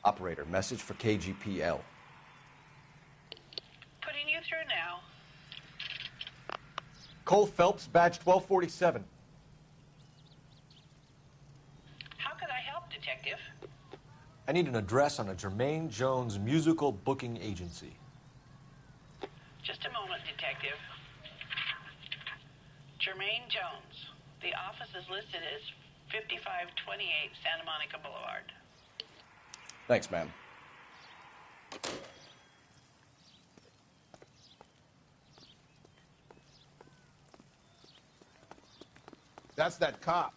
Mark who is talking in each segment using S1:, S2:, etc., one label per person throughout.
S1: Operator, message for KGPL.
S2: Putting you through now.
S1: Cole Phelps, badge 1247.
S2: How could I help, Detective?
S1: I need an address on a Jermaine Jones musical booking agency.
S2: Just a moment, Detective. Jermaine Jones. The office is listed as 5528 Santa Monica Boulevard.
S1: Thanks, ma'am.
S3: That's that cop.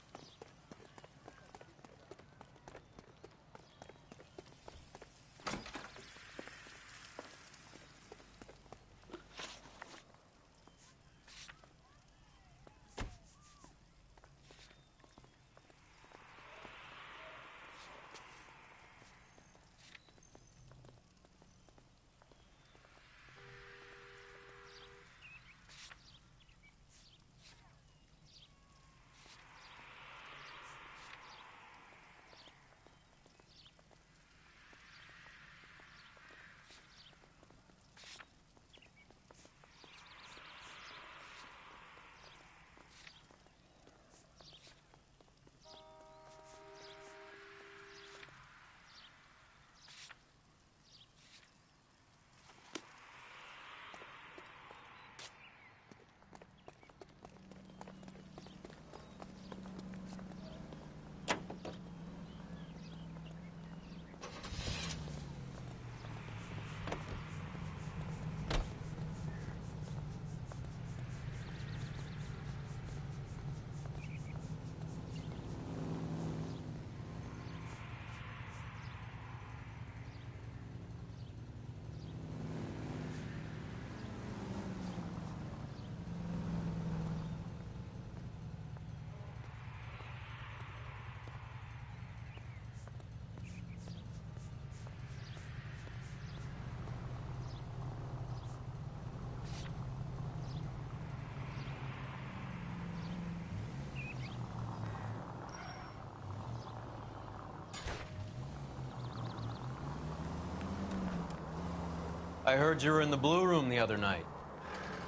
S4: I heard you were in the Blue Room the other night.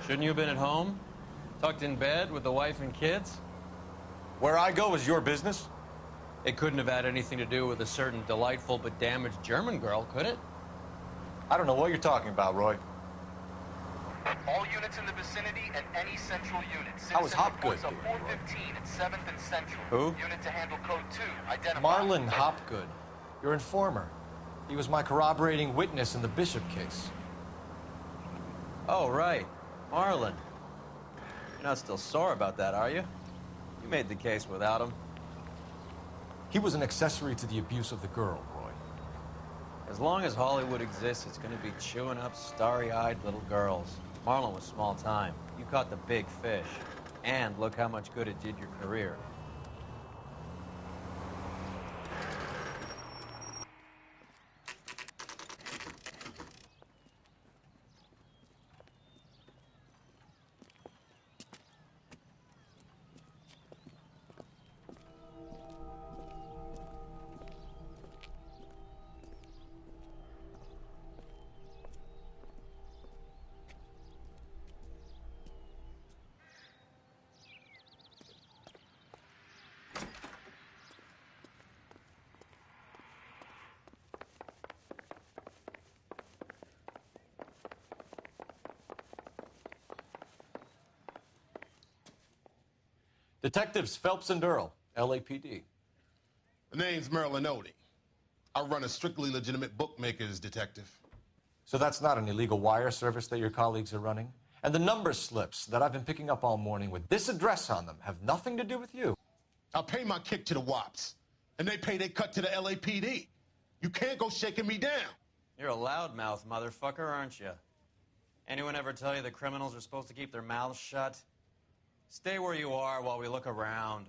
S4: Shouldn't you have been at home? Tucked in bed with the wife and kids?
S1: Where I go is your business?
S4: It couldn't have had anything to do with a certain delightful but damaged German girl, could it?
S1: I don't know what you're talking about, Roy.
S5: All units in the vicinity and any central unit.
S1: How was Hopgood
S5: Citizen reports
S1: doing,
S5: a 415 at 7th and Central.
S4: Who?
S5: Unit to handle code 2. Identified.
S1: Marlon Hopgood, your informer. He was my corroborating witness in the Bishop case.
S4: Oh, right. Marlon. You're not still sore about that, are you? You made the case without him.
S1: He was an accessory to the abuse of the girl, Roy.
S4: As long as Hollywood exists, it's going to be chewing up starry-eyed little girls. Marlon was small time. You caught the big fish. And look how much good it did your career.
S1: Detectives Phelps and Earl, LAPD.
S3: The name's Merlin Odie. I run a strictly legitimate bookmaker's detective.
S1: So that's not an illegal wire service that your colleagues are running? And the number slips that I've been picking up all morning with this address on them have nothing to do with you?
S3: I pay my kick to the WAPs, and they pay their cut to the LAPD. You can't go shaking me down.
S4: You're a loudmouth motherfucker, aren't you? Anyone ever tell you that criminals are supposed to keep their mouths shut? Stay where you are while we look around.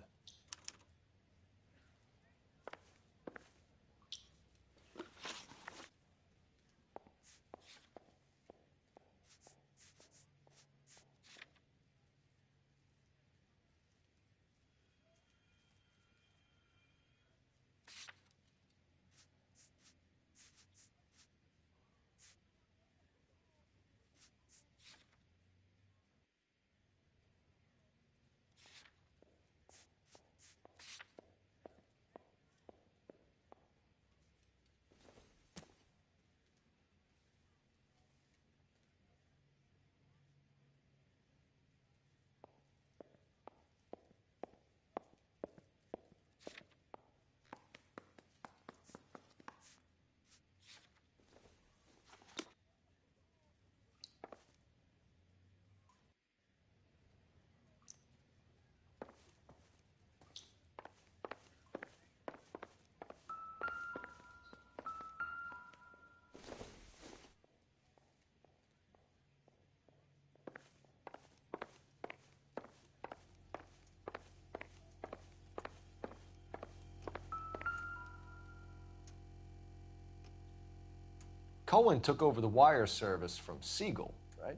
S1: Cohen took over the wire service from Siegel, right?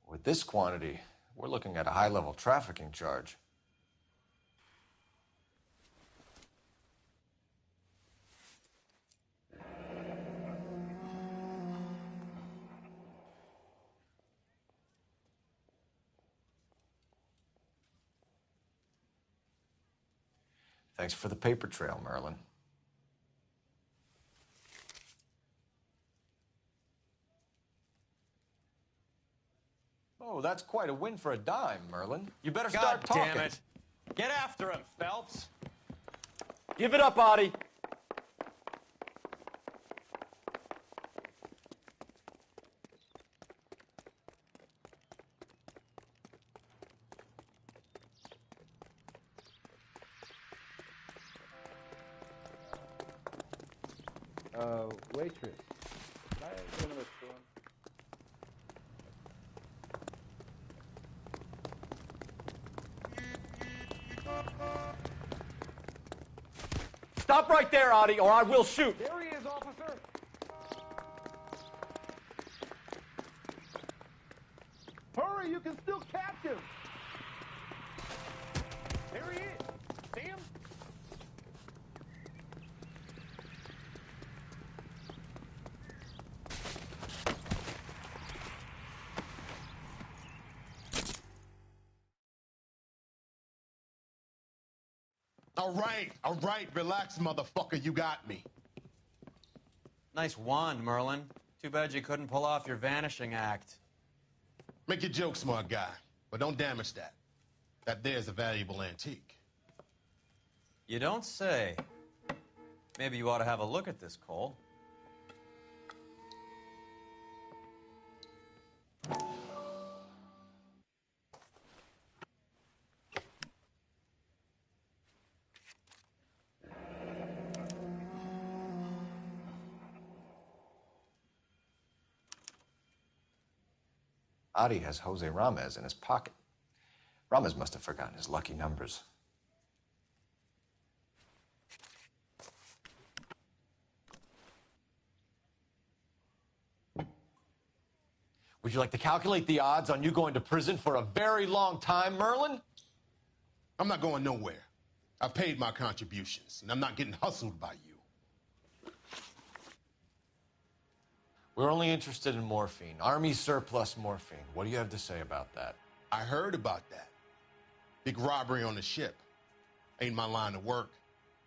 S1: With this quantity, we're looking at a high-level trafficking charge. Thanks for the paper trail, Merlin. Oh, that's quite a win for a dime, Merlin. You better start talking.
S4: God damn it. Get after him, Phelps.
S6: Give it up, Artie.
S7: Waitress. Can I give him a spoon?
S6: Stop right there, Artie, or I will shoot.
S7: There he is, officer! Hurry, you can still catch him! There he is! See him?
S3: All right, relax, motherfucker, you got me.
S4: Nice wand, Merlin. Too bad you couldn't pull off your vanishing act.
S3: Make your joke, smart guy, but don't damage that. That there's a valuable antique.
S4: You don't say. Maybe you ought to have a look at this, Cole.
S1: Adi has Jose Ramez in his pocket. Ramez must have forgotten his lucky numbers. Would you like to calculate the odds on you going to prison for a very long time, Merlin?
S3: I'm not going nowhere. I've paid my contributions, and I'm not getting hustled by you.
S1: We're only interested in morphine. Army surplus morphine. What do you have to say about that?
S3: I heard about that. Big robbery on the ship. Ain't my line of work.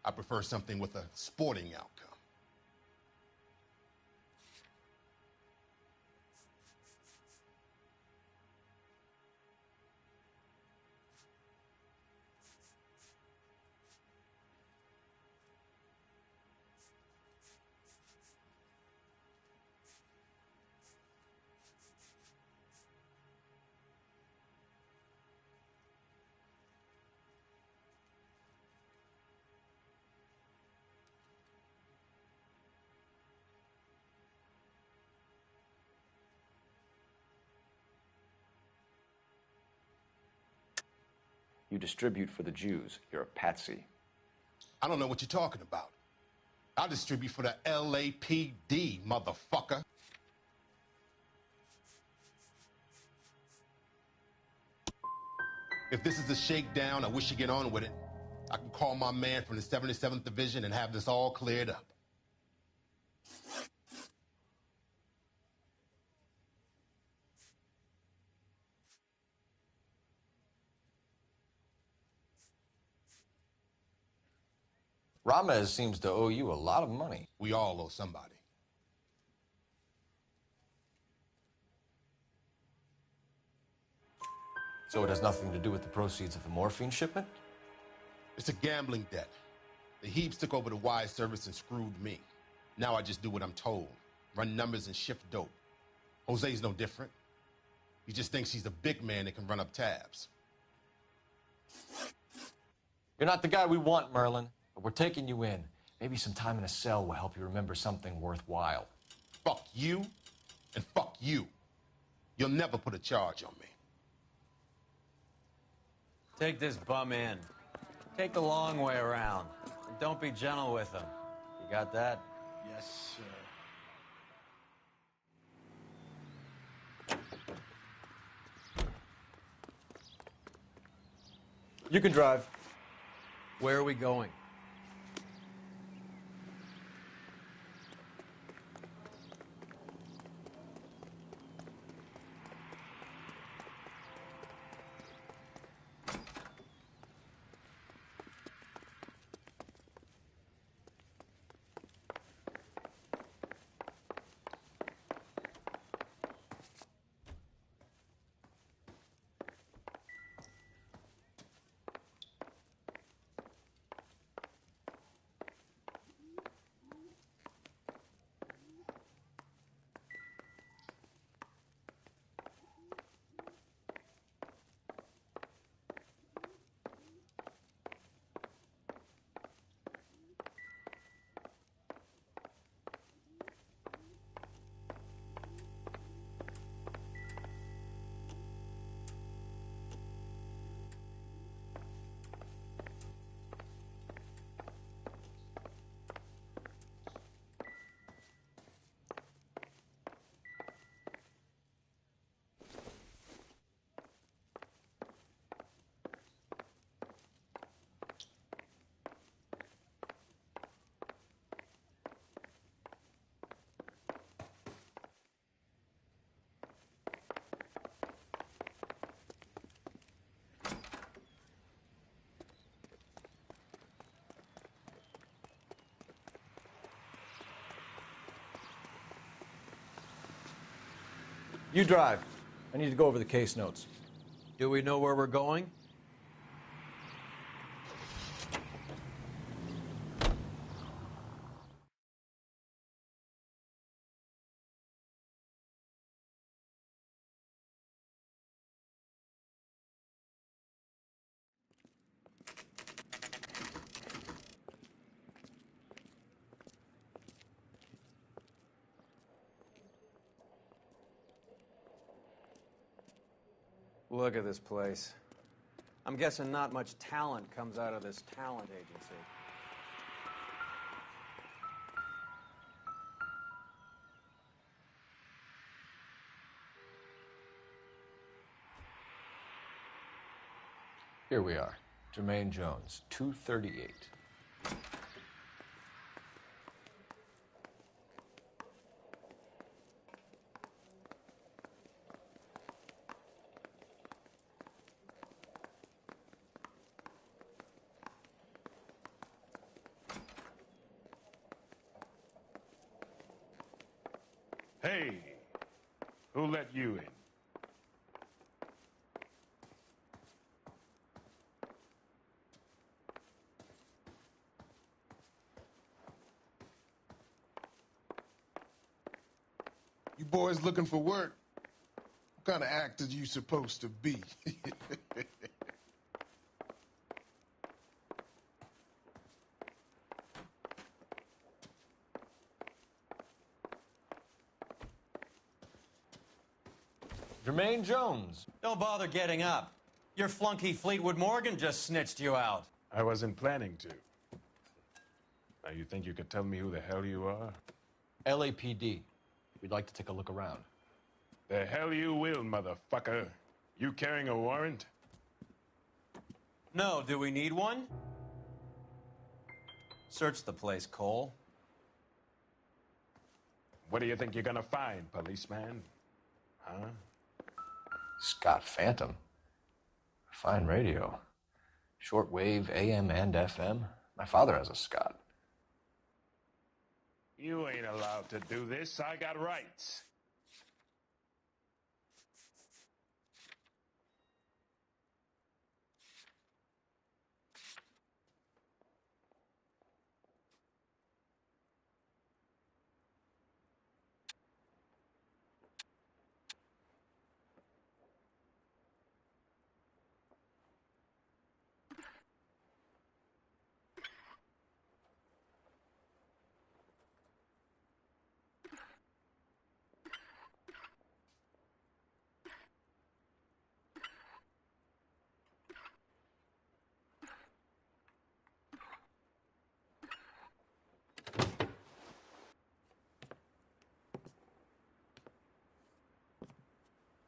S3: I prefer something with a sporting outcome.
S8: You distribute for the Jews. You're a patsy.
S3: I don't know what you're talking about. I distribute for the LAPD, motherfucker. If this is a shakedown, I wish you get on with it. I can call my man from the 77th Division and have this all cleared up.
S1: Ramez seems to owe you a lot of money.
S3: We all owe somebody.
S1: So it has nothing to do with the proceeds of the morphine shipment?
S3: It's a gambling debt. The Heaps took over the wire service and screwed me. Now I just do what I'm told. Run numbers and shift dope. Jose's no different. He just thinks he's a big man that can run up tabs.
S1: You're not the guy we want, Merlin, but we're taking you in. Maybe some time in a cell will help you remember something worthwhile.
S3: Fuck you, and fuck you. You'll never put a charge on me.
S4: Take this bum in. Take the long way around. And don't be gentle with him. You got that?
S3: Yes, sir.
S6: You can drive.
S4: Where are we going?
S1: You drive. I need to go over the case notes.
S4: Do we know where we're going? Look at this place. I'm guessing not much talent comes out of this talent agency.
S1: Here we are. Jermaine Jones, 238.
S9: Hey, who let you in?
S10: You boys looking for work? What kind of actor you supposed to be?
S1: Jermaine Jones.
S4: Don't bother getting up. Your flunky Fleetwood Morgan just snitched you out.
S9: I wasn't planning to. Now, you think you could tell me who the hell you are?
S1: LAPD. We'd like to take a look around.
S9: The hell you will, motherfucker. You carrying a warrant?
S4: No, do we need one? Search the place, Cole.
S9: What do you think you're gonna find, policeman? Huh?
S1: Scott Phantom. Fine radio. Shortwave, AM and FM. My father has a Scott.
S9: You ain't allowed to do this. I got rights.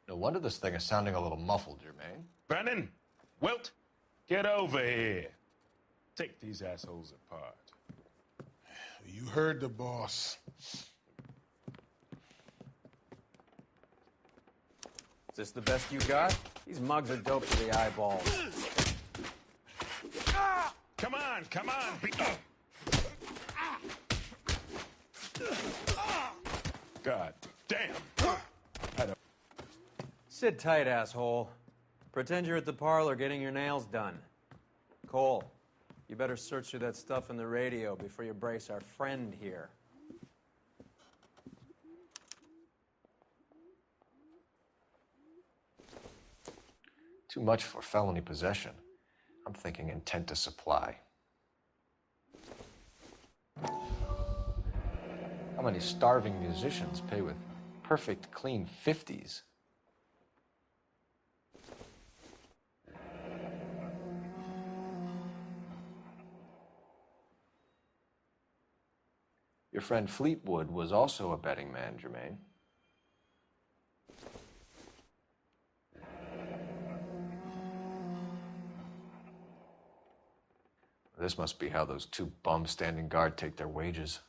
S1: No wonder this thing is sounding a little muffled, Jermaine.
S9: Brennan, Wilt, get over here. Take these assholes apart.
S10: You heard the boss.
S4: Is this the best you got? These mugs are dope to the eyeballs.
S9: Come on, come on. God damn. I don't...
S4: Sit tight, asshole. Pretend you're at the parlor getting your nails done. Cole, you better search through that stuff in the radio before you brace our friend here.
S1: Too much for felony possession. I'm thinking intent to supply. How many starving musicians pay with perfect, clean 50s? Your friend Fleetwood was also a betting man, Jermaine. This must be how those two bums standing guard take their wages.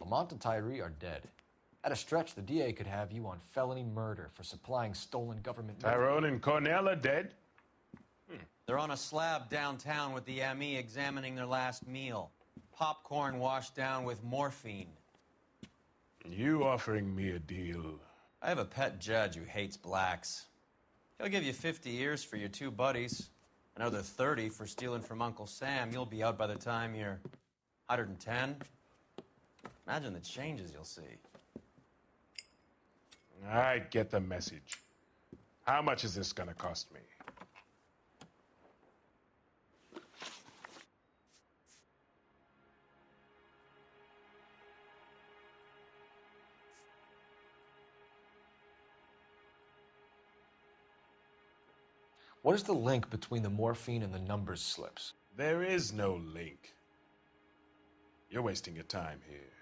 S1: Lamont and Tyree are dead. At a stretch, the DA could have you on felony murder for supplying stolen government...
S9: Tyrone and Cornell are dead?
S4: They're on a slab downtown with the ME examining their last meal. Popcorn washed down with morphine.
S9: You offering me a deal?
S4: I have a pet judge who hates blacks. He'll give you 50 years for your two buddies. Another 30 for stealing from Uncle Sam. You'll be out by the time you're 110. Imagine the changes you'll see.
S9: I get the message. How much is this gonna cost me?
S1: What is the link between the morphine and the numbers slips?
S9: There is no link. You're wasting your time here.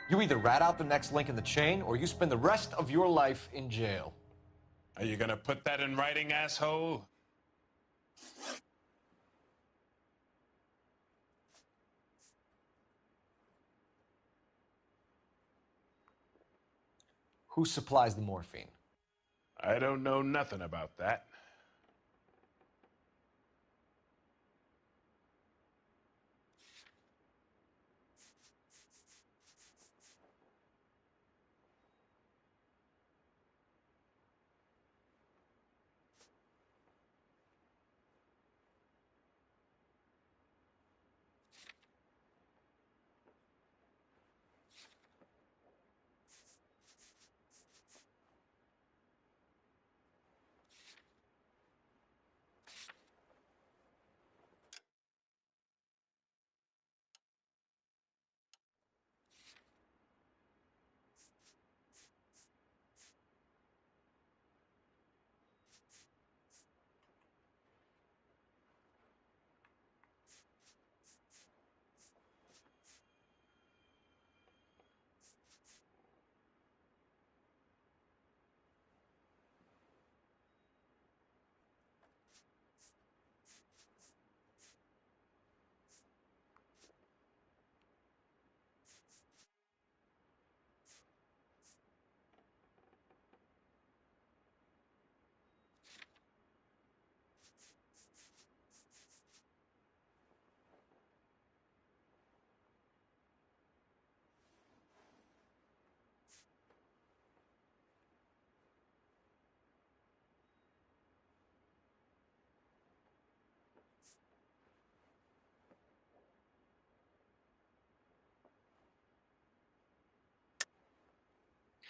S1: You either rat out the next link in the chain, or you spend the rest of your life in jail.
S9: Are you gonna put that in writing, asshole?
S1: Who supplies the morphine?
S9: I don't know nothing about that.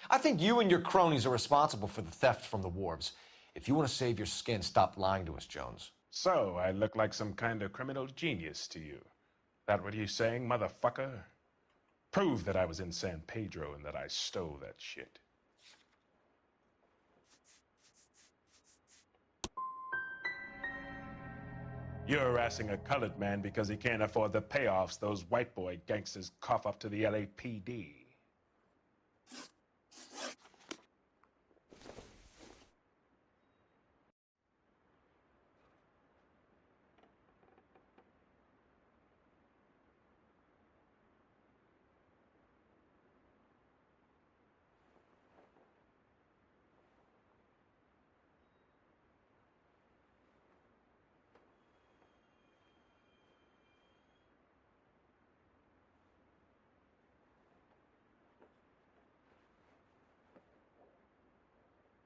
S1: I think you and your cronies are responsible for the theft from the wharves. If you want to save your skin, stop lying to us, Jones.
S9: So, I look like some kind of criminal genius to you. That what you saying, motherfucker? Prove that I was in San Pedro and that I stole that shit. You're harassing a colored man because he can't afford the payoffs those white boy gangsters cough up to the LAPD.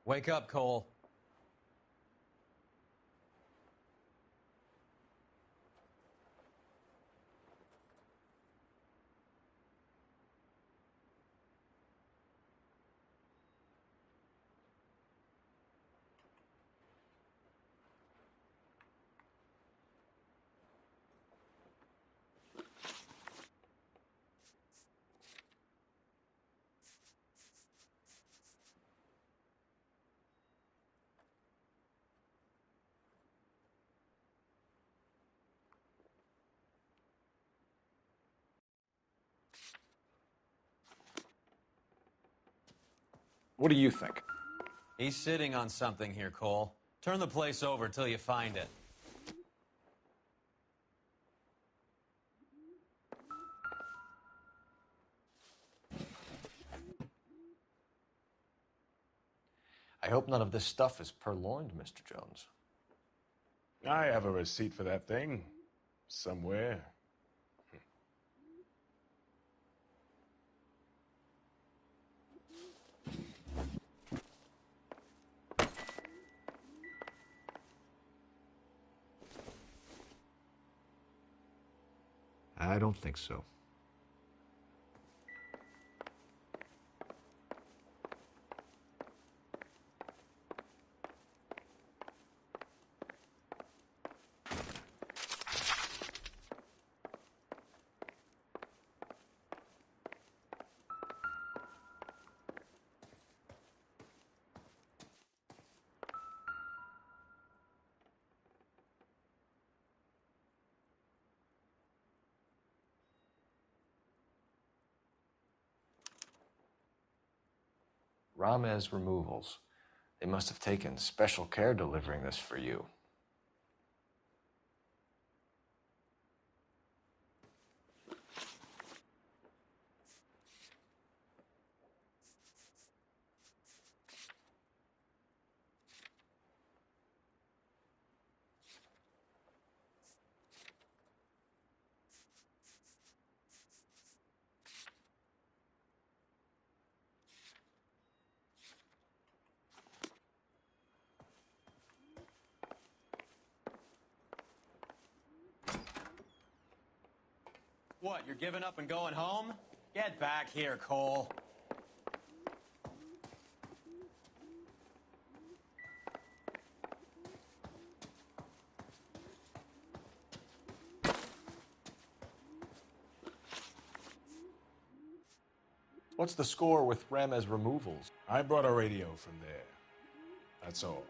S4: Wake up, Cole.
S1: What do you think?
S4: He's sitting on something here, Cole. Turn the place over till you find it.
S1: I hope none of this stuff is purloined, Mr. Jones.
S9: I have a receipt for that thing. Somewhere.
S1: I don't think so. Ramez Removals. They must have taken special care delivering this for you.
S4: What, you're giving up and going home? Get back here, Cole.
S1: What's the score with Ramez Removals?
S9: I brought a radio from there. That's all.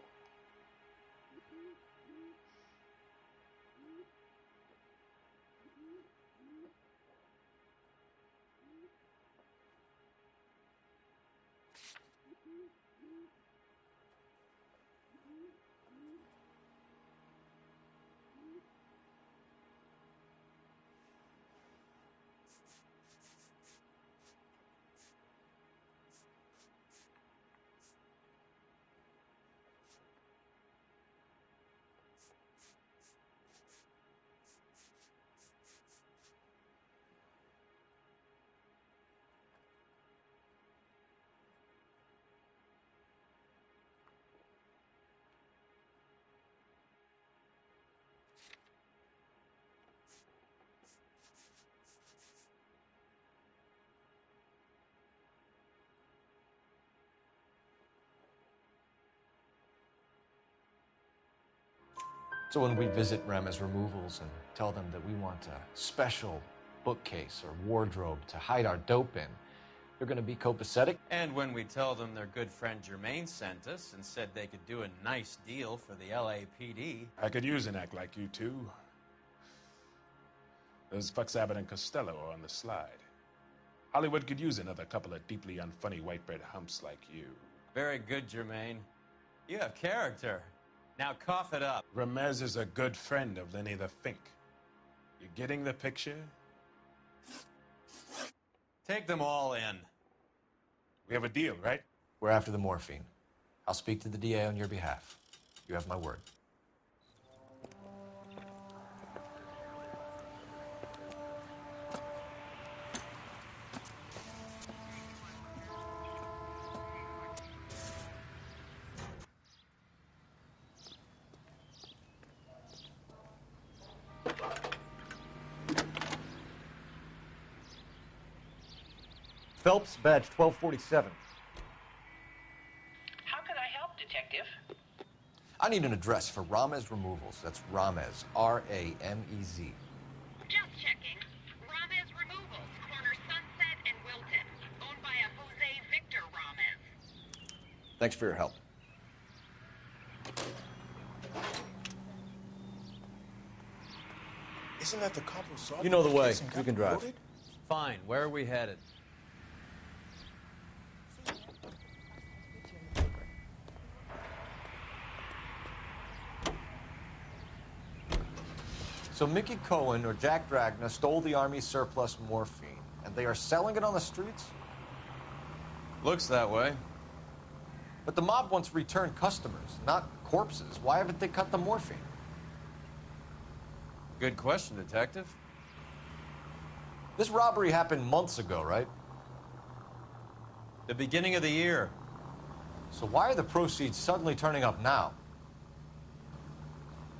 S1: So when we visit Ramez Removals and tell them that we want a special bookcase or wardrobe to hide our dope in, they're going to be copacetic.
S4: And when we tell them their good friend Jermaine sent us and said they could do a nice deal for the LAPD.
S9: I could use an act like you two. Those fucks Abbott and Costello are on the slide. Hollywood could use another couple of deeply unfunny white bread humps like you.
S4: Very good, Jermaine. You have character. Now cough it up.
S9: Ramez is a good friend of Lenny the Fink. You getting the picture?
S4: Take them all in.
S9: We have a deal, right?
S1: We're after the morphine. I'll speak to the DA on your behalf. You have my word.
S6: Phelps, badge 1247.
S2: How can I help, Detective?
S1: I need an address for Ramez Removals. That's Ramez, R-A-M-E-Z.
S11: Just checking. Ramez Removals, corner Sunset and Wilton. Owned by a Jose Victor Ramez.
S1: Thanks for your help.
S10: Isn't that the couple saw?
S6: You know the way. You can drive.
S4: Fine. Where are we headed?
S1: So Mickey Cohen or Jack Dragna stole the Army surplus morphine, and they are selling it on the streets?
S4: Looks that way.
S1: But the mob wants return customers, not corpses. Why haven't they cut the morphine?
S4: Good question, Detective.
S1: This robbery happened months ago, right?
S4: The beginning of the year.
S1: So why are the proceeds suddenly turning up now?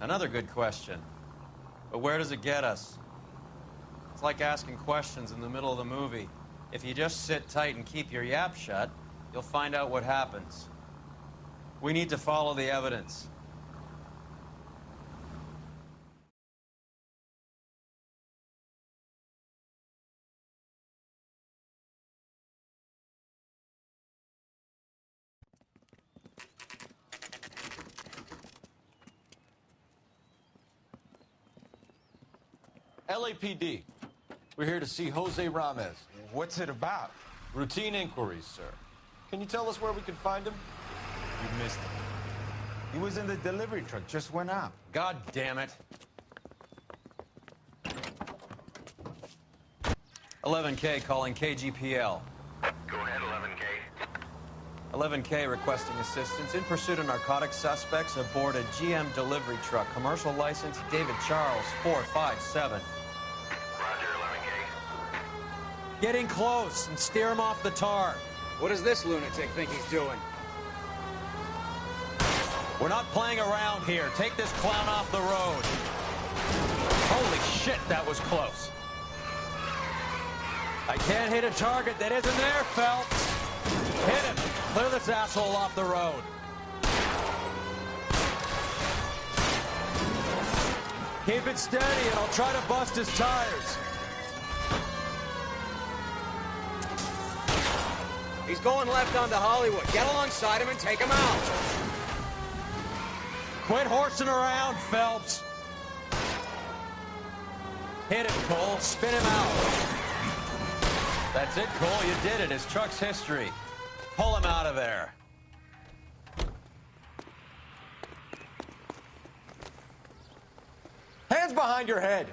S4: Another good question. But where does it get us? It's like asking questions in the middle of the movie. If you just sit tight and keep your yap shut, you'll find out what happens. We need to follow the evidence.
S1: LAPD. We're here to see Jose Ramez.
S12: What's it about?
S1: Routine inquiries, sir. Can you tell us where we can find him?
S12: You missed him. He was in the delivery truck, just went out.
S4: God damn it. 11K calling KGPL.
S5: Go ahead, 11K.
S4: 11K requesting assistance in pursuit of narcotic suspects aboard a GM delivery truck. Commercial license David Charles 457.
S5: Roger, 11K.
S4: Get in close and steer him off the tar.
S13: What does this lunatic think he's doing?
S4: We're not playing around here. Take this clown off the road. Holy shit, that was close. I can't hit a target that isn't there, Phelps. Hit him. Clear this asshole off the road. Keep it steady and I'll try to bust his tires.
S13: He's going left onto Hollywood. Get alongside him and take him out.
S4: Quit horsing around, Phelps. Hit him, Cole. Spin him out. That's it, Cole. You did it. His truck's history. Pull him out of there.
S1: Hands behind your head.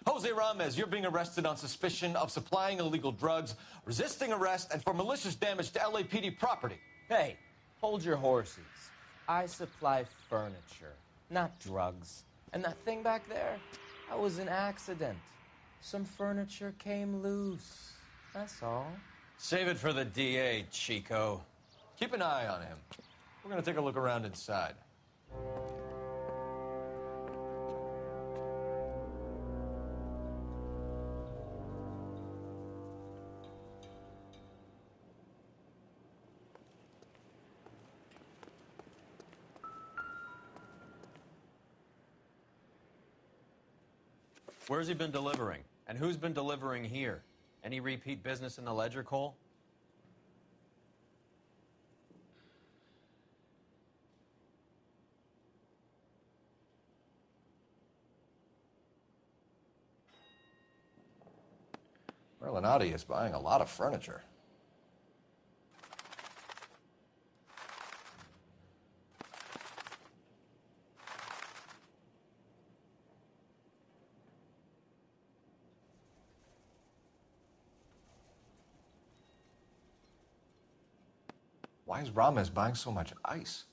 S1: Jose Ramez, you're being arrested on suspicion of supplying illegal drugs, resisting arrest, and for malicious damage to LAPD property.
S14: Hey, hold your horses. I supply furniture, not drugs. And that thing back there, that was an accident. Some furniture came loose. That's all.
S4: Save it for the DA, Chico.
S1: Keep an eye on him. We're going to take a look around inside.
S4: Where's he been delivering? And who's been delivering here? Any repeat business in the ledger, Cole?
S1: Merlinati is buying a lot of furniture. Why is Ramos buying so much ice?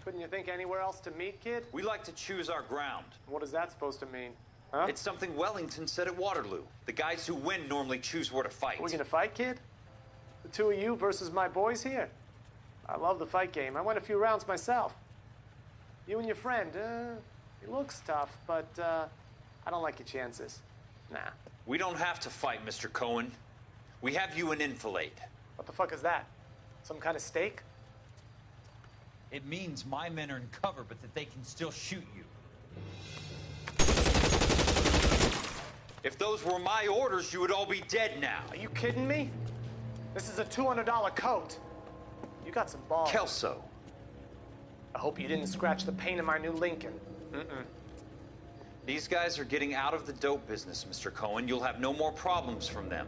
S15: Couldn't you think anywhere else to meet, kid?
S16: We like to choose our ground.
S15: What is that supposed to mean? Huh?
S16: It's something Wellington said at Waterloo. The guys who win normally choose where to fight.
S15: Are we gonna fight, kid? The two of you versus my boys here? I love the fight game. I went a few rounds myself. You and your friend, he looks tough, but I don't like your chances. Nah.
S16: We don't have to fight, Mr. Cohen. We have you in enfilade.
S15: What the fuck is that? Some kind of stake?
S16: It means my men are in cover, but that they can still shoot you. If those were my orders, you would all be dead now.
S15: Are you kidding me? This is a $200 coat. You got some balls.
S16: Kelso.
S15: I hope you didn't scratch the paint of my new Lincoln.
S16: These guys are getting out of the dope business, Mr. Cohen. You'll have no more problems from them.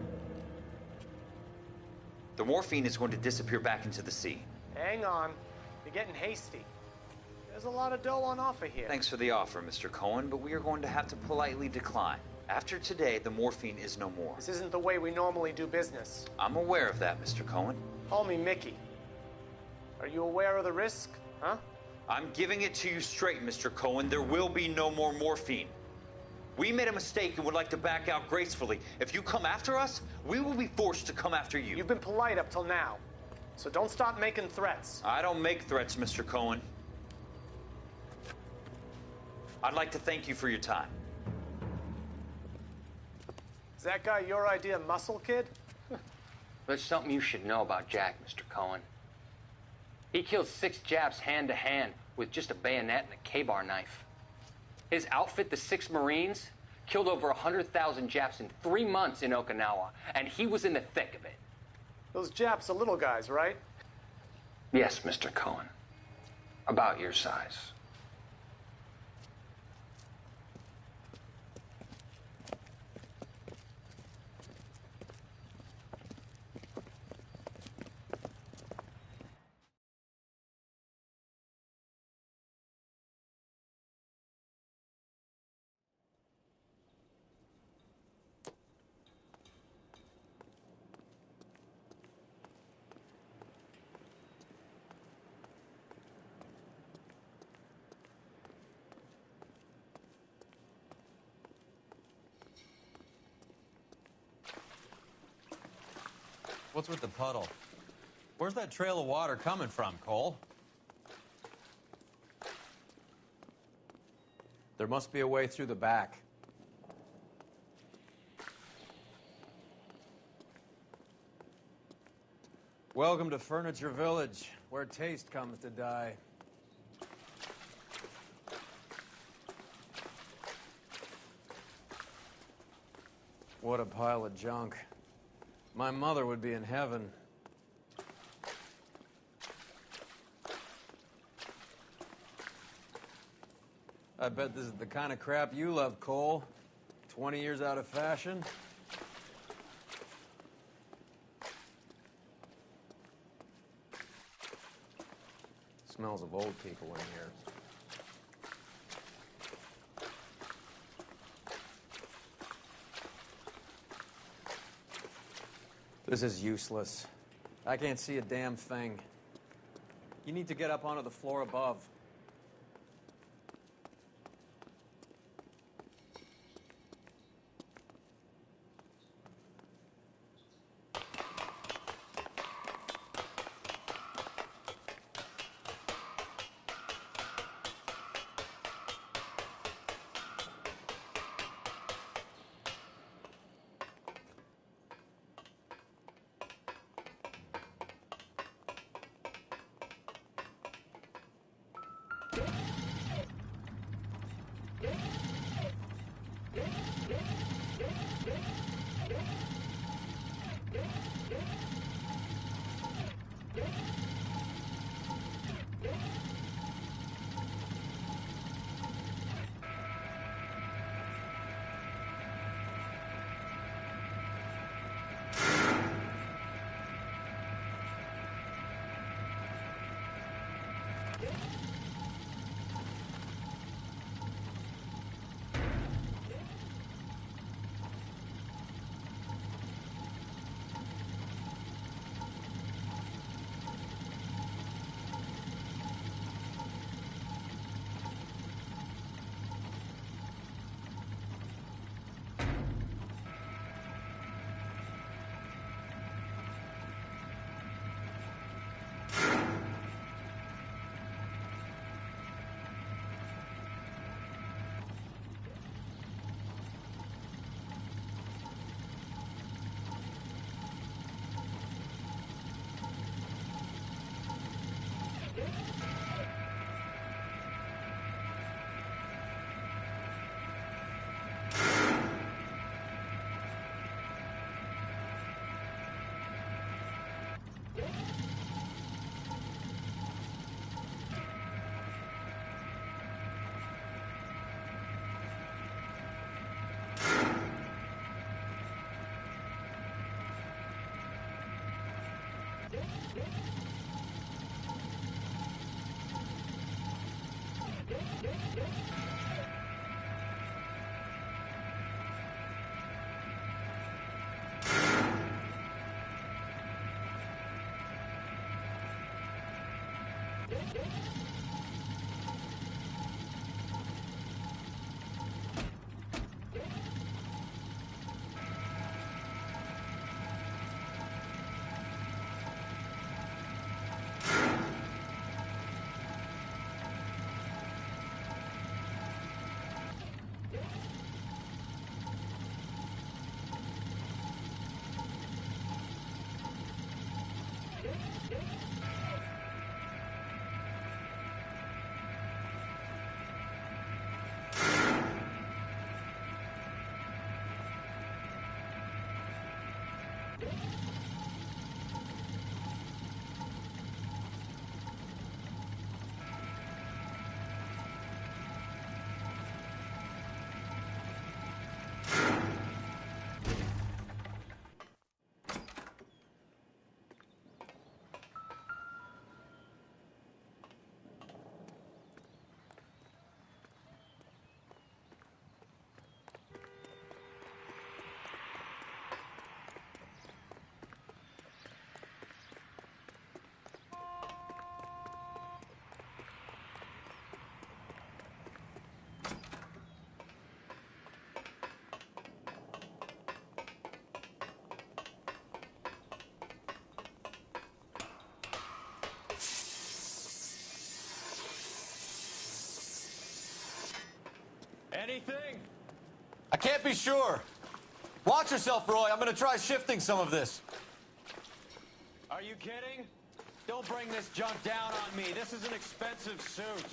S16: The morphine is going to disappear back into the sea.
S15: Hang on. You're getting hasty. There's a lot of dough on offer here.
S16: Thanks for the offer, Mr. Cohen, but we are going to have to politely decline. After today, the morphine is no more.
S15: This isn't the way we normally do business.
S16: I'm aware of that, Mr. Cohen.
S15: Call me Mickey. Are you aware of the risk, huh?
S16: I'm giving it to you straight, Mr. Cohen. There will be no more morphine. We made a mistake and would like to back out gracefully. If you come after us, we will be forced to come after you.
S15: You've been polite up till now, so don't stop making threats.
S16: I don't make threats, Mr. Cohen. I'd like to thank you for your time.
S15: Is that guy your idea of muscle, kid?
S17: There's something you should know about Jack, Mr. Cohen. He killed 6 Japs hand-to-hand with just a bayonet and a K-bar knife. His outfit, the 6 Marines, killed over 100,000 Japs in 3 months in Okinawa, and he was in the thick of it.
S15: Those Japs are little guys, right?
S17: Yes, Mr. Cohen. About your size.
S4: What's with the puddle? Where's that trail of water coming from, Cole?
S14: There must be a way through the back.
S4: Welcome to Furniture Village, where taste comes to die. What a pile of junk. My mother would be in heaven. I bet this is the kind of crap you love, Cole. 20 years out of fashion. Smells of old people in here. This is useless. I can't see a damn thing. You need to get up onto the floor above. Anything?
S1: I can't be sure. Watch yourself, Roy. I'm gonna try shifting some of this.
S4: Are you kidding? Don't bring this junk down on me. This is an expensive suit.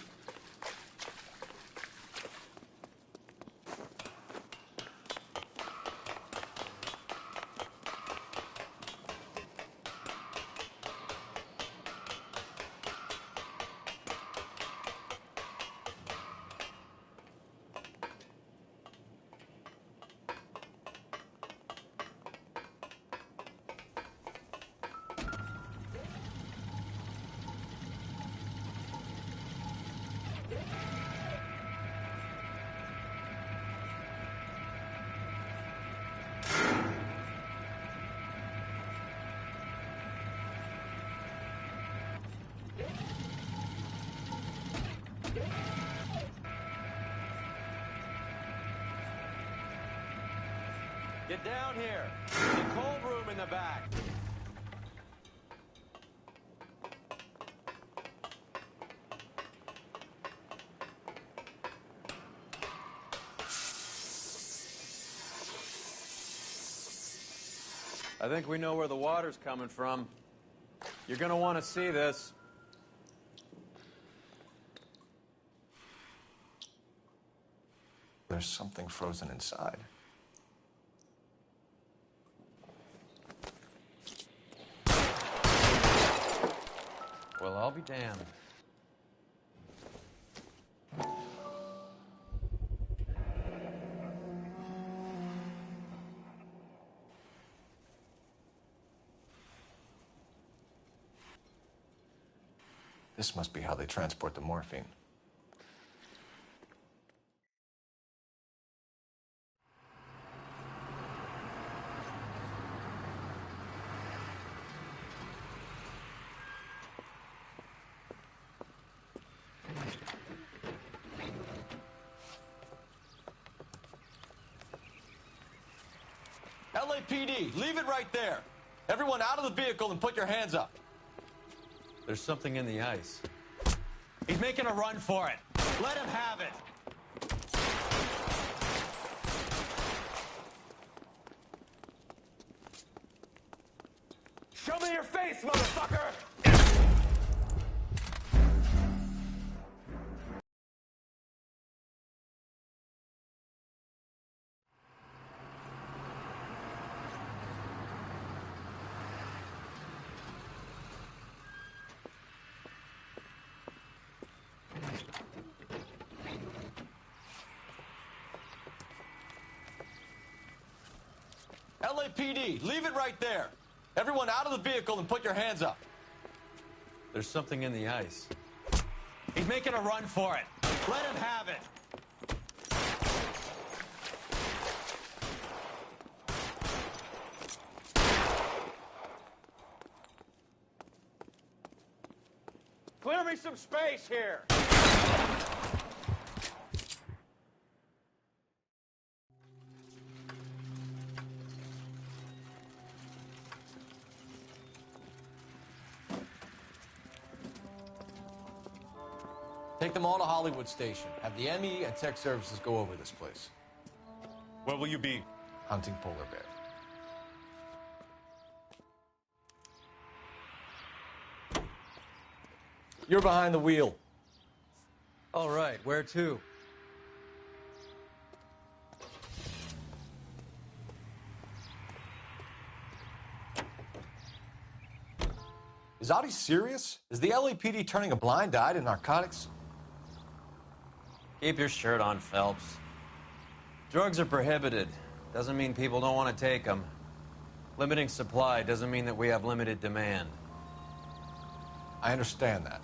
S4: Get down here. There's a cold room in the back. I think we know where the water's coming from. You're gonna want to see this.
S1: There's something frozen inside.
S4: Well, I'll be damned.
S1: This must be how they transport the morphine. LAPD, leave it right there. Everyone out of the vehicle and put your hands up.
S4: There's something in the ice. He's making a run for it. Let him have it. Show me your face, motherfucker!
S1: LAPD, leave it right there. Everyone out of the vehicle and put your hands up.
S4: There's something in the ice. He's making a run for it. Let him have it. Clear me some space here.
S1: Take them all to Hollywood Station. Have the ME and tech services go over this place.
S9: Where will you be?
S1: Hunting polar bear. You're behind the wheel.
S4: All right, where to?
S1: Is Audie serious? Is the LAPD turning a blind eye to narcotics?
S4: Keep your shirt on, Phelps. Drugs are prohibited. Doesn't mean people don't want to take them. Limiting supply doesn't mean that we have limited demand.
S1: I understand that.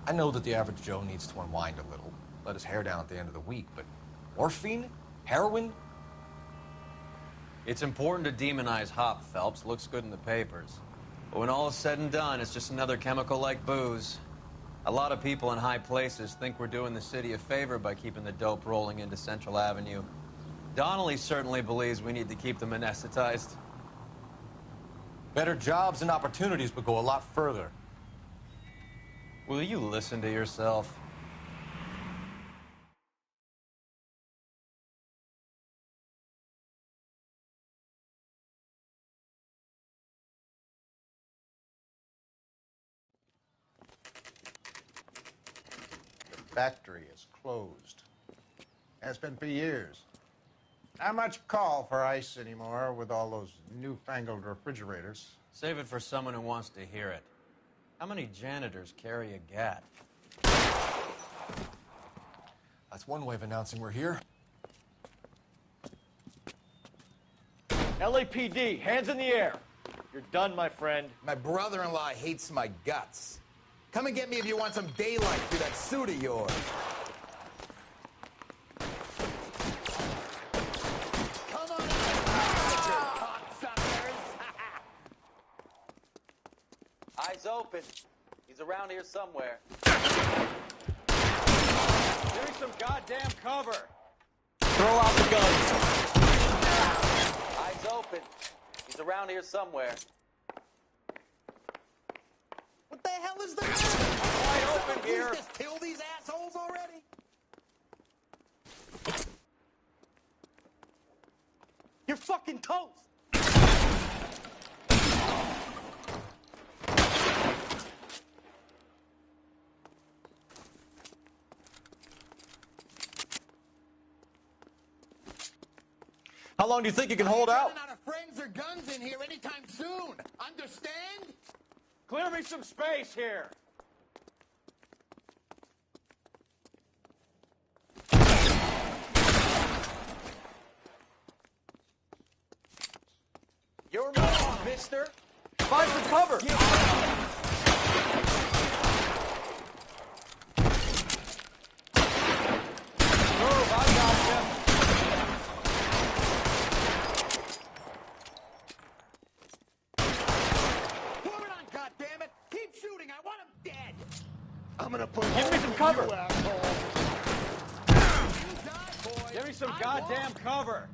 S1: I know that the average Joe needs to unwind a little, let his hair down at the end of the week, but morphine? Heroin?
S4: It's important to demonize hop, Phelps. Looks good in the papers. But when all is said and done, it's just another chemical like booze. A lot of people in high places think we're doing the city a favor by keeping the dope rolling into Central Avenue. Donnelly certainly believes we need to keep them anesthetized.
S1: Better jobs and opportunities would go a lot further.
S4: Will you listen to yourself?
S18: factory is closed. Has been for years. Not much call for ice anymore with all those newfangled refrigerators.
S4: Save it for someone who wants to hear it. How many janitors carry a gat?
S1: That's one way of announcing we're here.
S6: LAPD, hands in the air. You're done, my friend.
S19: My brother-in-law hates my guts. Come and get me if you want some daylight through that suit of yours. Come on out, cocksuckers!
S13: Eyes open. He's around here somewhere. Give me some goddamn cover.
S6: Throw out the guns.
S13: Eyes open. He's around here somewhere.
S19: What the hell is the matter?
S13: Wide open here.
S19: Just kill these assholes already?
S6: You're fucking toast. How long do you think you can hold out?
S19: I'm running out of friends or guns in here anytime soon. Understand?
S13: Clear me some space here. You're wrong, mister.
S6: Find some cover.
S13: Move, I got you.
S19: Pour it on, goddammit! Keep shooting! I want him dead!
S10: I'm gonna put
S6: Give me some cover.
S10: you, asshole.
S19: You die, boy!
S13: Give me some
S19: I
S13: goddamn cover.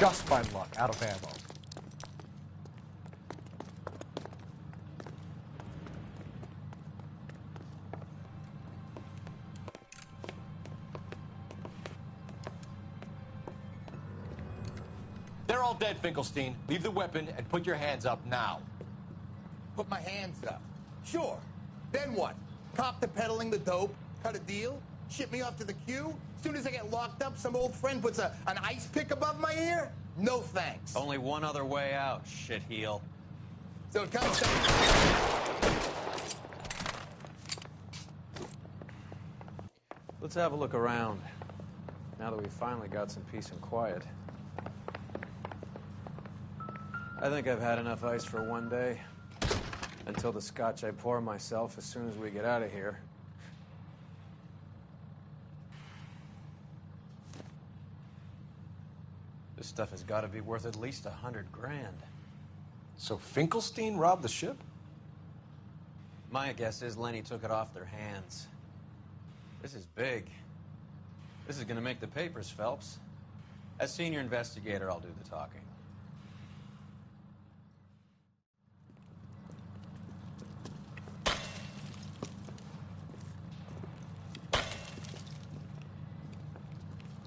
S6: Just my luck, out of ammo.
S1: They're all dead, Finkelstein. Leave the weapon and put your hands up now.
S19: Put my hands up. Sure. Then what? Cop to peddling the dope? Cut a deal? Ship me off to the queue? Soon as I get locked up, some old friend puts an ice pick above my ear? No thanks.
S4: Only one other way out, shitheel.
S19: So it comes down.
S4: Let's have a look around, now that we've finally got some peace and quiet. I think I've had enough ice for one day. Until the scotch I pour myself as soon as we get out of here. This stuff has got to be worth at least $100 grand.
S1: So Finkelstein robbed the ship?
S4: My guess is Lenny took it off their hands. This is big. This is going to make the papers, Phelps. As senior investigator, I'll do the talking.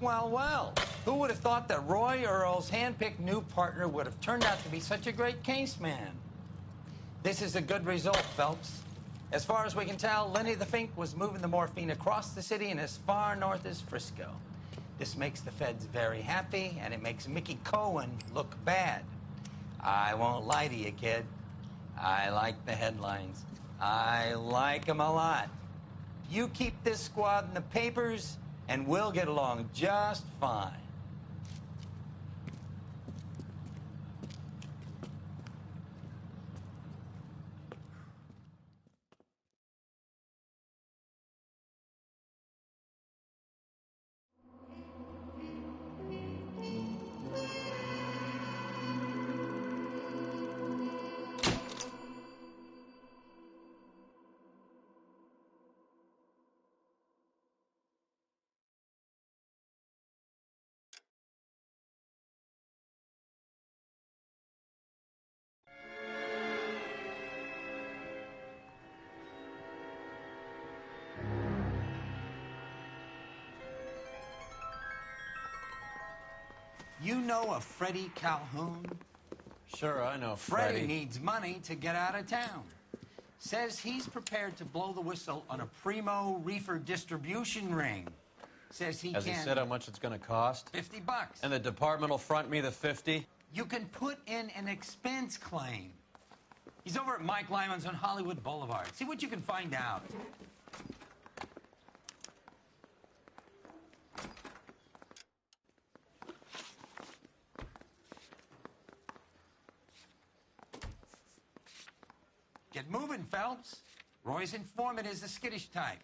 S20: Well, well, who would have thought that Roy Earle's hand-picked new partner would have turned out to be such a great case man? This is a good result, Phelps. As far as we can tell, Lenny the Fink was moving the morphine across the city and as far north as Frisco. This makes the feds very happy, and it makes Mickey Cohen look bad. I won't lie to you, kid. I like the headlines. I like them a lot. You keep this squad in the papers, and we'll get along just fine. you know a Freddie Calhoun?
S4: Sure, I know
S20: Freddie
S4: Freddie.
S20: needs money to get out of town. Says he's prepared to blow the whistle on a primo reefer distribution ring. Says he
S4: Has
S20: can...
S4: he said how much it's going to cost?
S20: $50.
S4: And the department will front me the 50?
S20: You can put in an expense claim. He's over at Mike Lyman's on Hollywood Boulevard. See what you can find out. Get moving, Phelps. Roy's informant is the skittish type.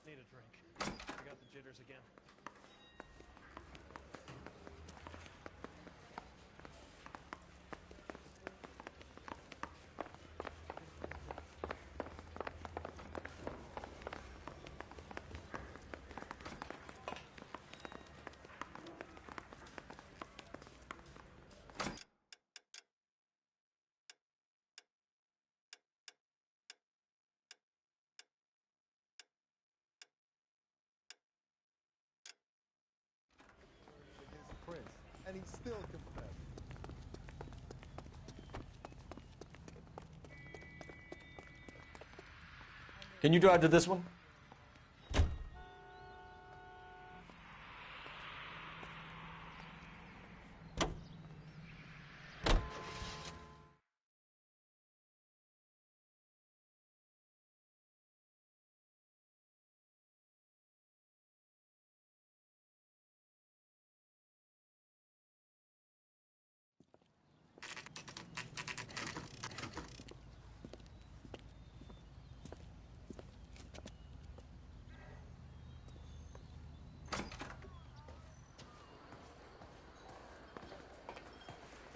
S15: Need a drink. I got the jitters again.
S7: Prince, and he still confessed.
S1: Can you drive to this one?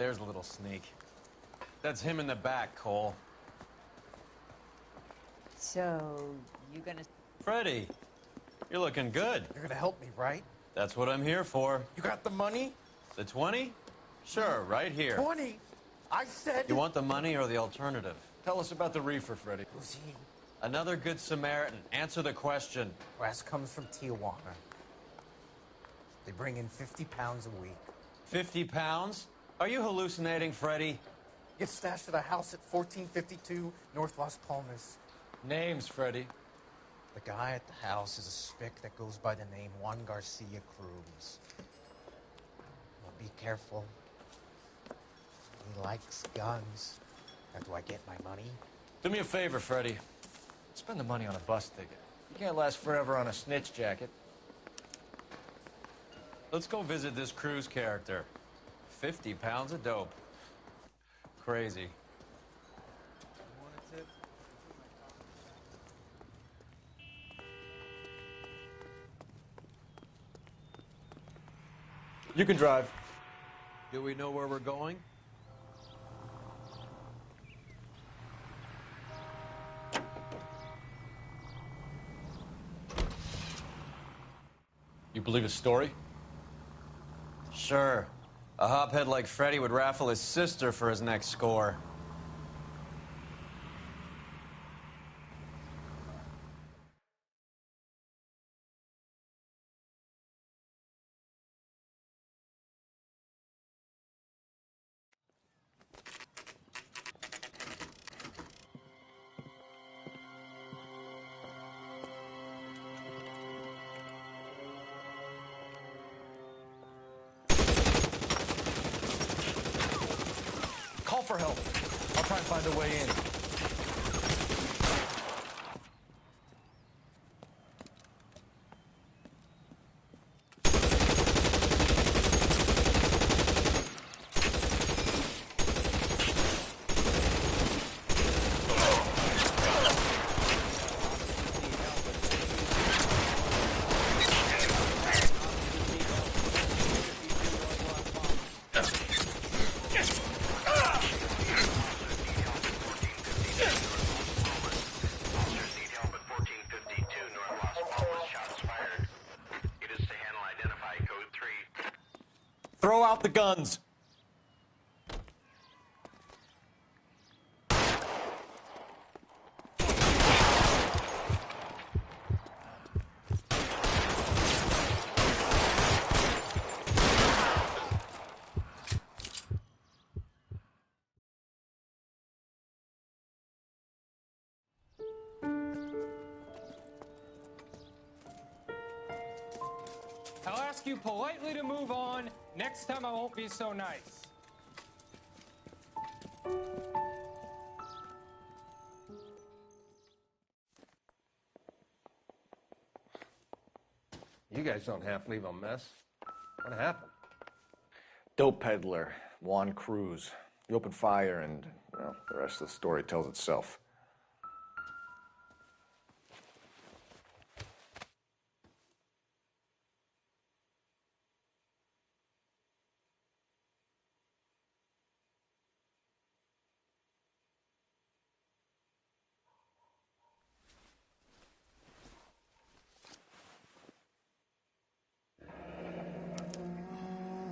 S4: There's a little sneak. That's him in the back, Cole.
S21: So, you gonna...
S4: Freddie, you're looking good.
S19: You're gonna help me, right?
S4: That's what I'm here for.
S19: You got the money?
S4: The 20? Sure, right here.
S19: 20? I said...
S4: You want the money or the alternative?
S1: Tell us about the reefer, Freddie.
S19: Who's he?
S4: Another good Samaritan. Answer the question.
S19: Brass comes from Tijuana. They bring in 50 pounds a week.
S4: 50 pounds? Are you hallucinating, Freddie?
S19: Gets stashed at a house at 1452 North Las Palmas.
S1: Names, Freddie.
S19: The guy at the house is a spick that goes by the name Juan Garcia Cruz. Well, be careful. He likes guns. How do I get my money?
S1: Do me a favor, Freddie. Spend the money on a bus ticket. You can't last forever on a snitch jacket.
S4: Let's go visit this Cruz character. 50 pounds of dope. Crazy.
S1: You can drive.
S4: Do we know where we're going?
S1: You believe his story?
S4: Sure. A hophead like Freddie would raffle his sister for his next score.
S1: Call for help. I'll try and find a way in. Throw out the guns.
S8: ask you politely to move on. Next time I won't be so nice.
S22: You guys don't half leave a mess. What happened?
S6: Dope peddler, Juan Cruz. He opened fire and, well, the rest of the story tells itself.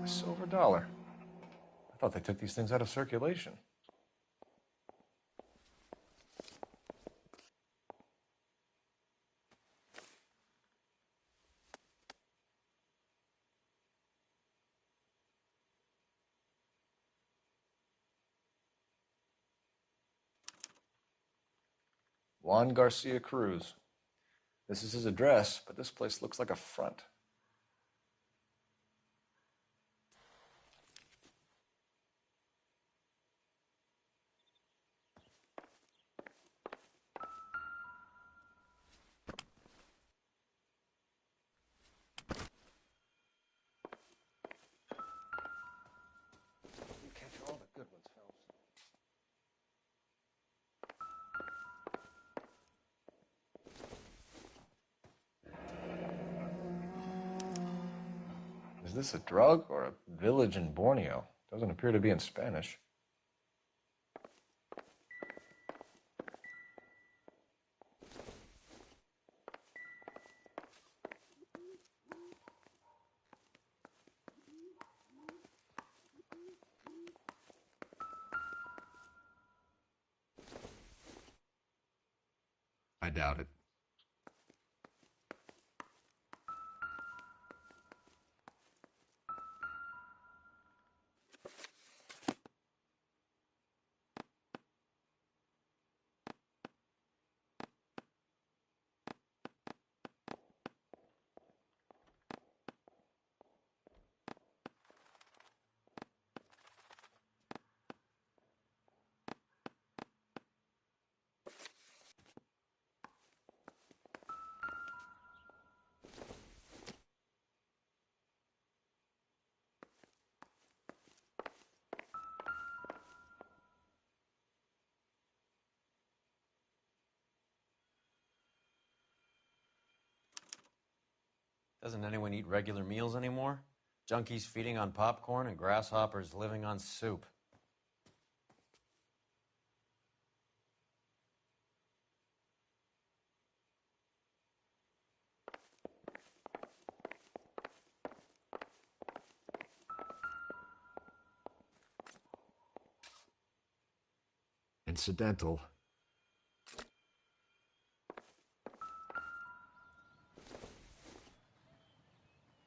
S6: Silver dollar. I thought they took these things out of circulation. Juan Garcia Cruz. This is his address, but this place looks like a front.
S22: You catch all the good ones, Phelps.
S6: Is this a drug or a village in Borneo? Doesn't appear to be in Spanish. I doubt it.
S4: Doesn't anyone eat regular meals anymore? Junkies feeding on popcorn and grasshoppers living on soup.
S6: Incidental.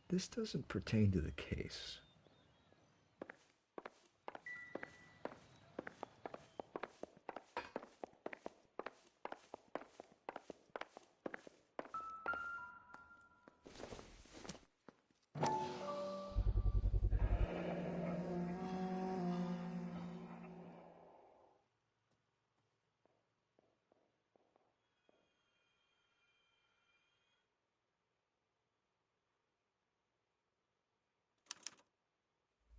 S6: This doesn't pertain to the case.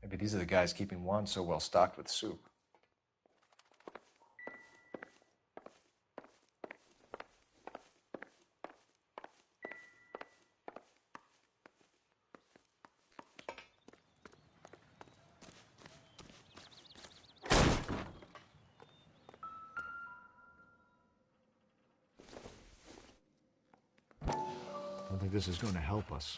S6: Maybe these are the guys keeping Juan so well stocked with soup. I don't think this is going to help us.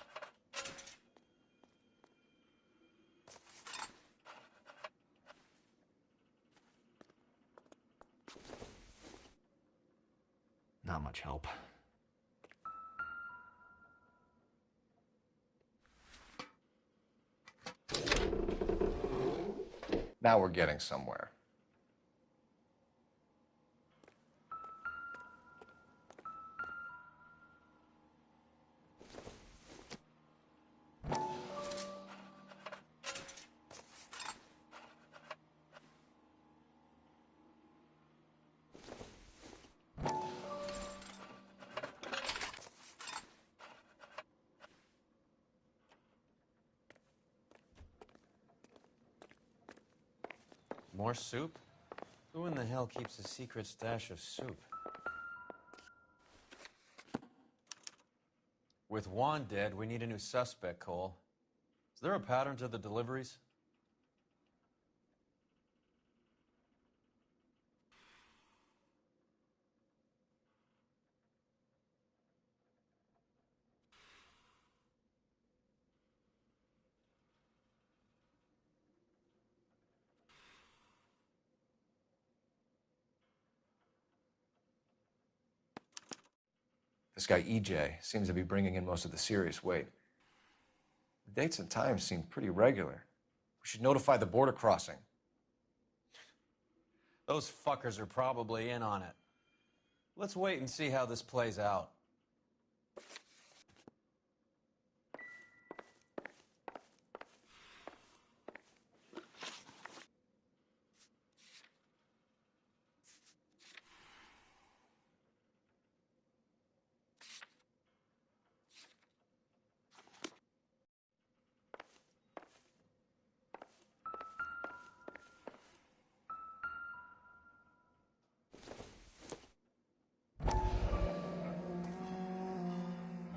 S6: Not much help. Now we're getting somewhere.
S4: More soup? Who in the hell keeps a secret stash of soup? With Juan dead, we need a new suspect, Cole. Is there a pattern to the deliveries?
S1: This guy, EJ, seems to be bringing in most of the serious weight. The dates and times seem pretty regular. We should notify the border crossing.
S4: Those fuckers are probably in on it. Let's wait and see how this plays out.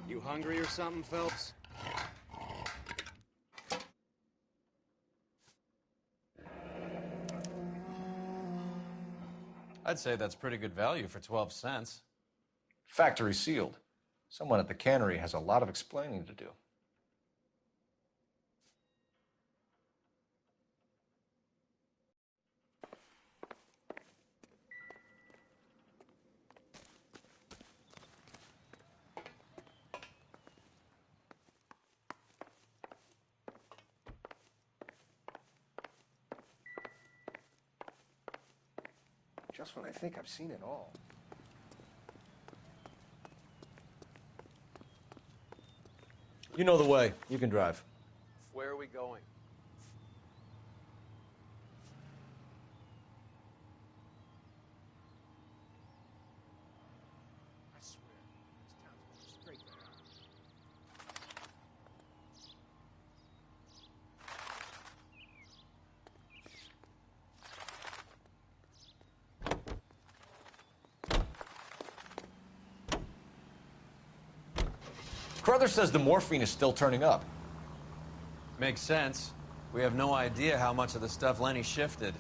S13: You hungry or something, Phelps?
S4: I'd say that's pretty good value for 12 cents.
S1: Factory sealed. Someone at the cannery has a lot of explaining to do.
S6: Just when I think I've seen it all.
S1: You know the way. You can drive.
S4: Where are we going?
S19: I swear, this town's going straight to hell.
S1: Crothers says the morphine is still turning up.
S4: Makes sense. We have no idea how much of the stuff Lenny shifted.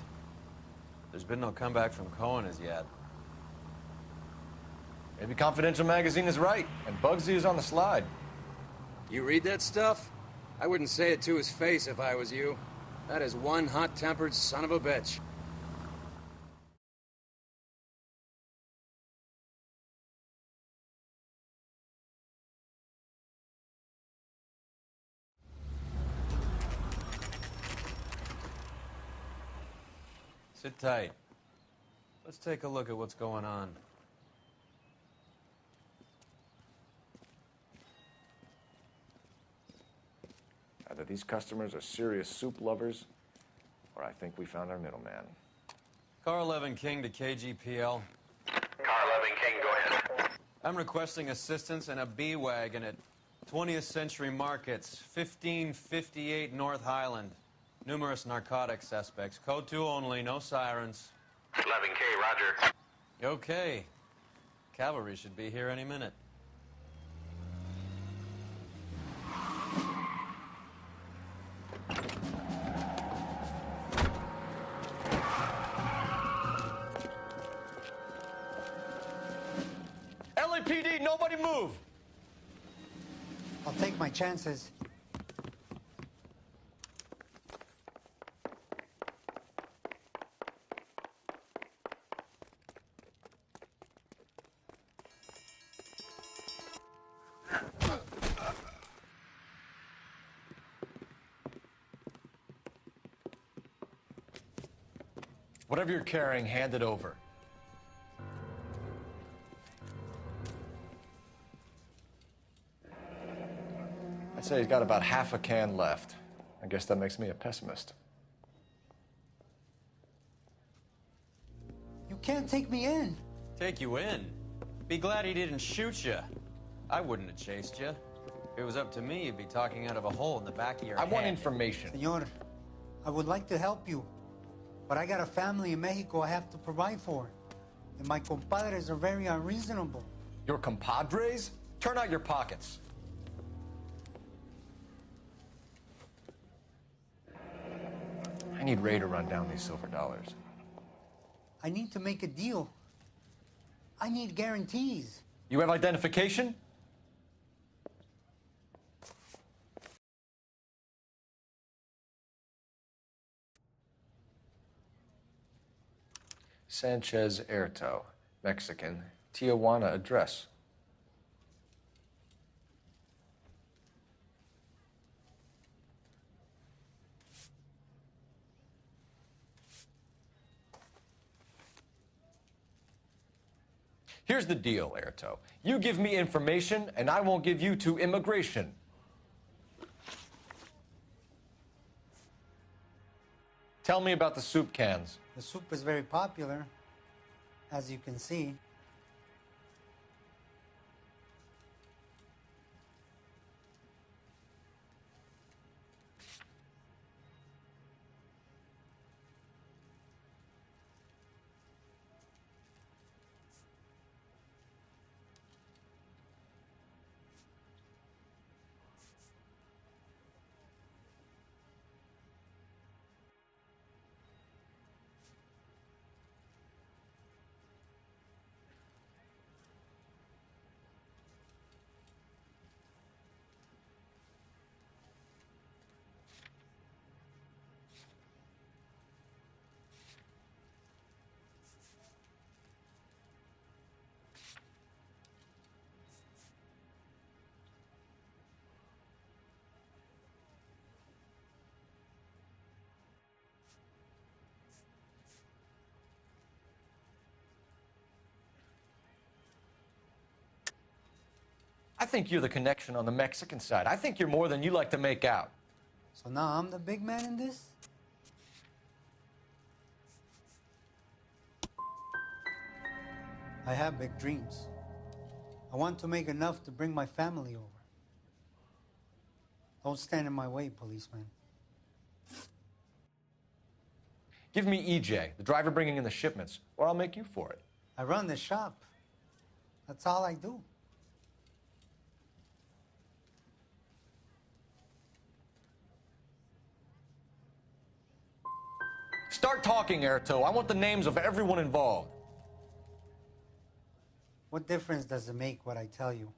S4: There's been no comeback from Cohen as yet.
S1: Maybe Confidential Magazine is right, and Bugsy is on the slide.
S13: You read that stuff? I wouldn't say it to his face if I was you. That is one hot-tempered son of a bitch.
S4: Sit tight. Let's take a look at what's going on.
S6: Either these customers are serious soup lovers, or I think we found our middleman.
S4: Car 11 King to KGPL.
S5: Car 11 King, go ahead.
S4: I'm requesting assistance in a B-Wagon at 20th Century Markets, 1558 North Highland. Numerous narcotic suspects. Code 2 only, no sirens.
S5: 11K, roger.
S4: Okay. Cavalry should be here any minute.
S1: LAPD, nobody move!
S2: I'll take my chances.
S1: Whatever you're carrying, hand it over. I'd say he's got about half a can left. I guess that makes me a pessimist.
S2: You can't take me in.
S4: Take you in? Be glad he didn't shoot you. I wouldn't have chased you. If it was up to me, you'd be talking out of a hole in the back of your head.
S1: I want information.
S2: Senor, I would like to help you. But I got a family in Mexico I have to provide for. And my compadres are very unreasonable.
S1: Your compadres? Turn out your pockets. I need Ray to run down these silver dollars.
S2: I need to make a deal. I need guarantees.
S1: You have identification? Sanchez Erto, Mexican, Tijuana address. Here's the deal, Erto. You give me information, and I won't give you to immigration. Tell me about the soup cans.
S2: The soup is very popular, as you can see.
S1: I think you're the connection on the Mexican side. I think you're more than you like to make out.
S2: So now I'm the big man in this? I have big dreams. I want to make enough to bring my family over. Don't stand in my way, policeman.
S1: Give me EJ, the driver bringing in the shipments, or I'll make you for it.
S2: I run the shop. That's all I do.
S1: Start talking, Erto. I want the names of everyone involved.
S2: What difference does it make what I tell you?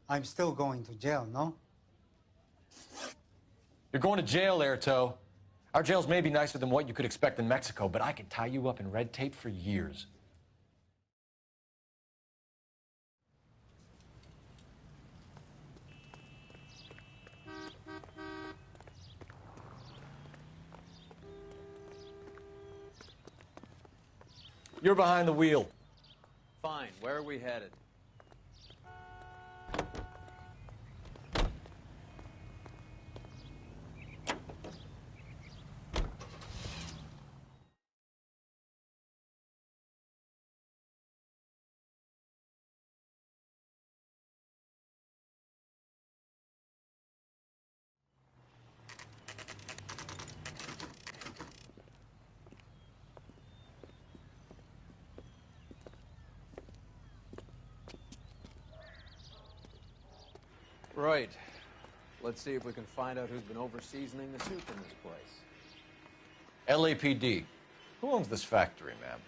S2: I'm still going to jail, no?
S1: You're going to jail, Erto. Our jails may be nicer than what you could expect in Mexico, but I can tie you up in red tape for years. You're behind the wheel.
S4: Fine. Where are we headed? Right. Let's see if we can find out who's been over-seasoning the soup in this place.
S1: LAPD. Who owns this factory, ma'am?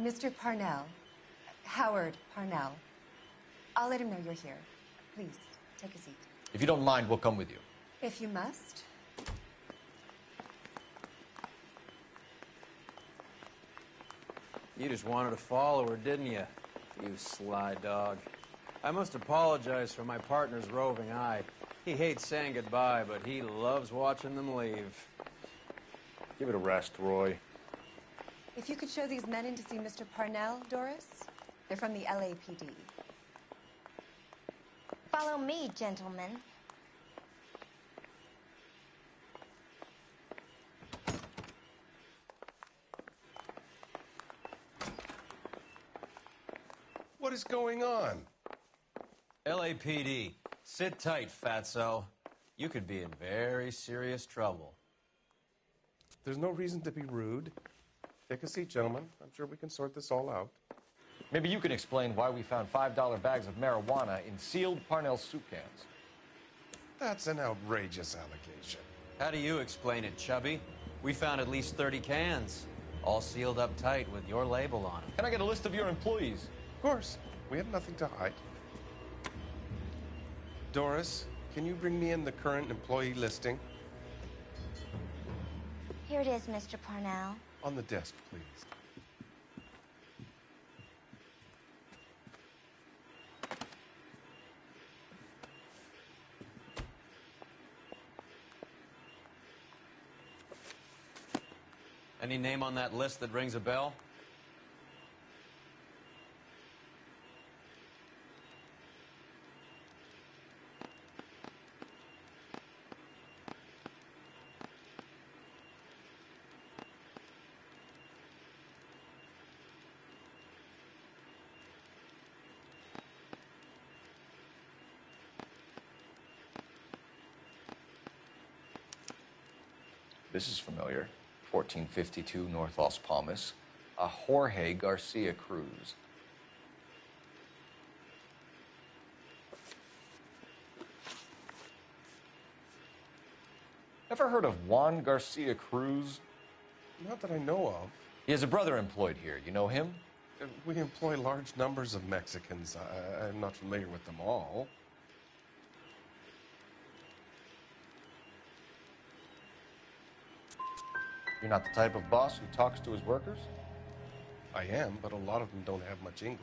S3: Mr. Parnell. Howard Parnell. I'll let him know you're here. Please, take a seat.
S1: If you don't mind, we'll come with you.
S3: If you must.
S4: You just wanted to follow her, didn't you? You sly dog. I must apologize for my partner's roving eye. He hates saying goodbye, but he loves watching them leave.
S6: Give it a rest, Roy.
S3: If you could show these men in to see Mr. Parnell, Doris. They're from the LAPD.
S11: Follow me, gentlemen.
S10: What is going on?
S4: LAPD. Sit tight, fatso. You could be in very serious trouble.
S22: There's no reason to be rude. Take a seat, gentlemen. I'm sure we can sort this all out.
S1: Maybe you can explain why we found $5 bags of marijuana in sealed Parnell soup cans.
S22: That's an outrageous allegation.
S4: How do you explain it, Chubby? We found at least 30 cans, all sealed up tight with your label on them.
S1: Can I get a list of your employees?
S22: Of course. We have nothing to hide. Doris, can you bring me in the current employee listing?
S11: Here it is, Mr. Parnell.
S22: On the desk, please.
S4: Any name on that list that rings a bell?
S1: This is familiar. 1452 North Los Palmas. A Jorge Garcia Cruz. Ever heard of Juan Garcia Cruz?
S22: Not that I know of.
S1: He has a brother employed here. You know him?
S22: We employ large numbers of Mexicans. I'm not familiar with them all.
S1: You're not the type of boss who talks to his workers?
S22: I am, but a lot of them don't have much English.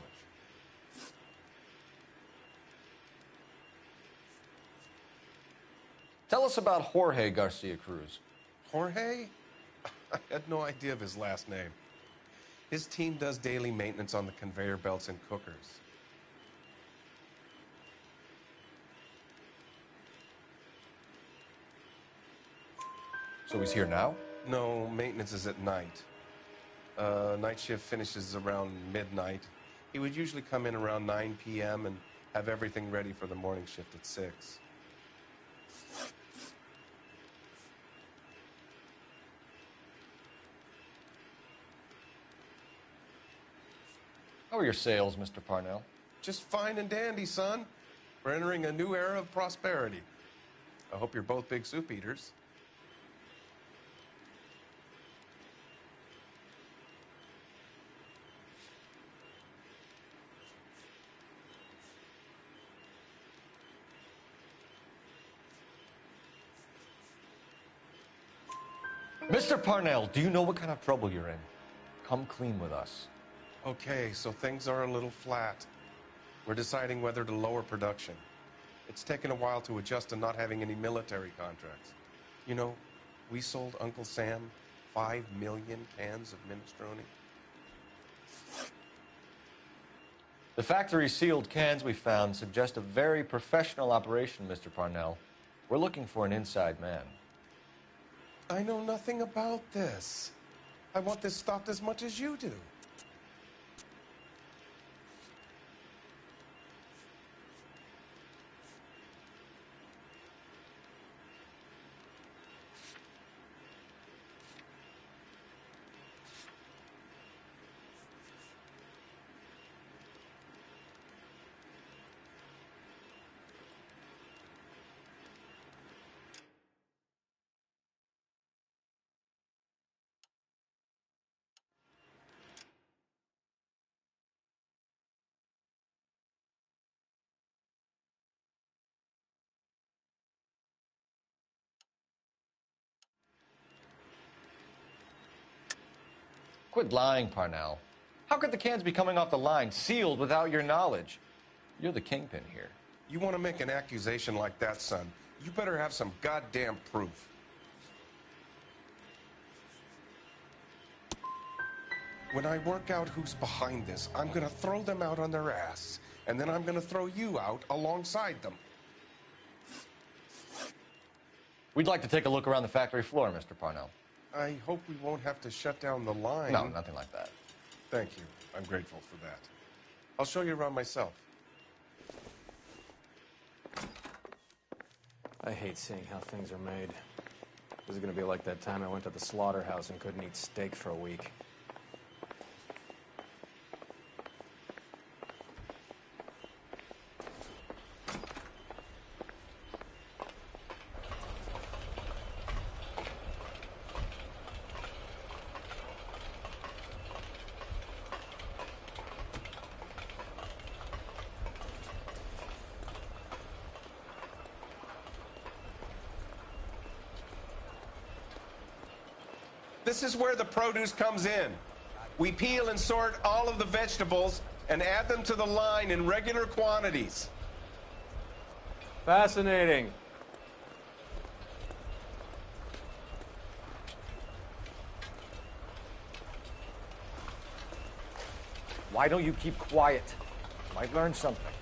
S1: Tell us about Jorge Garcia Cruz.
S22: Jorge? I had no idea of his last name. His team does daily maintenance on the conveyor belts and cookers.
S1: So he's here now?
S22: No, maintenance is at night. Night shift finishes around midnight. He would usually come in around 9 p.m. and have everything ready for the morning shift at 6.
S1: How are your sales, Mr. Parnell?
S22: Just fine and dandy, son. We're entering a new era of prosperity. I hope you're both big soup eaters.
S1: Mr. Parnell, do you know what kind of trouble you're in? Come clean with us.
S22: Okay, so things are a little flat. We're deciding whether to lower production. It's taken a while to adjust to not having any military contracts. You know, we sold Uncle Sam 5 million cans of minestrone.
S1: The factory sealed cans we found suggest a very professional operation, Mr. Parnell. We're looking for an inside man.
S22: I know nothing about this. I want this stopped as much as you do.
S1: Quit lying, Parnell. How could the cans be coming off the line, sealed without your knowledge? You're the kingpin here.
S22: You want to make an accusation like that, son? You better have some goddamn proof. When I work out who's behind this, I'm gonna throw them out on their ass, and then I'm gonna throw you out alongside them.
S1: We'd like to take a look around the factory floor, Mr. Parnell.
S22: I hope we won't have to shut down the line.
S1: No, nothing like that.
S22: Thank you. I'm grateful for that. I'll show you around myself.
S15: I hate seeing how things are made. This is going to be like that time I went to the slaughterhouse and couldn't eat steak for a week.
S22: This is where the produce comes in. We peel and sort all of the vegetables and add them to the line in regular quantities.
S4: Fascinating.
S6: Why don't you keep quiet? Might learn something.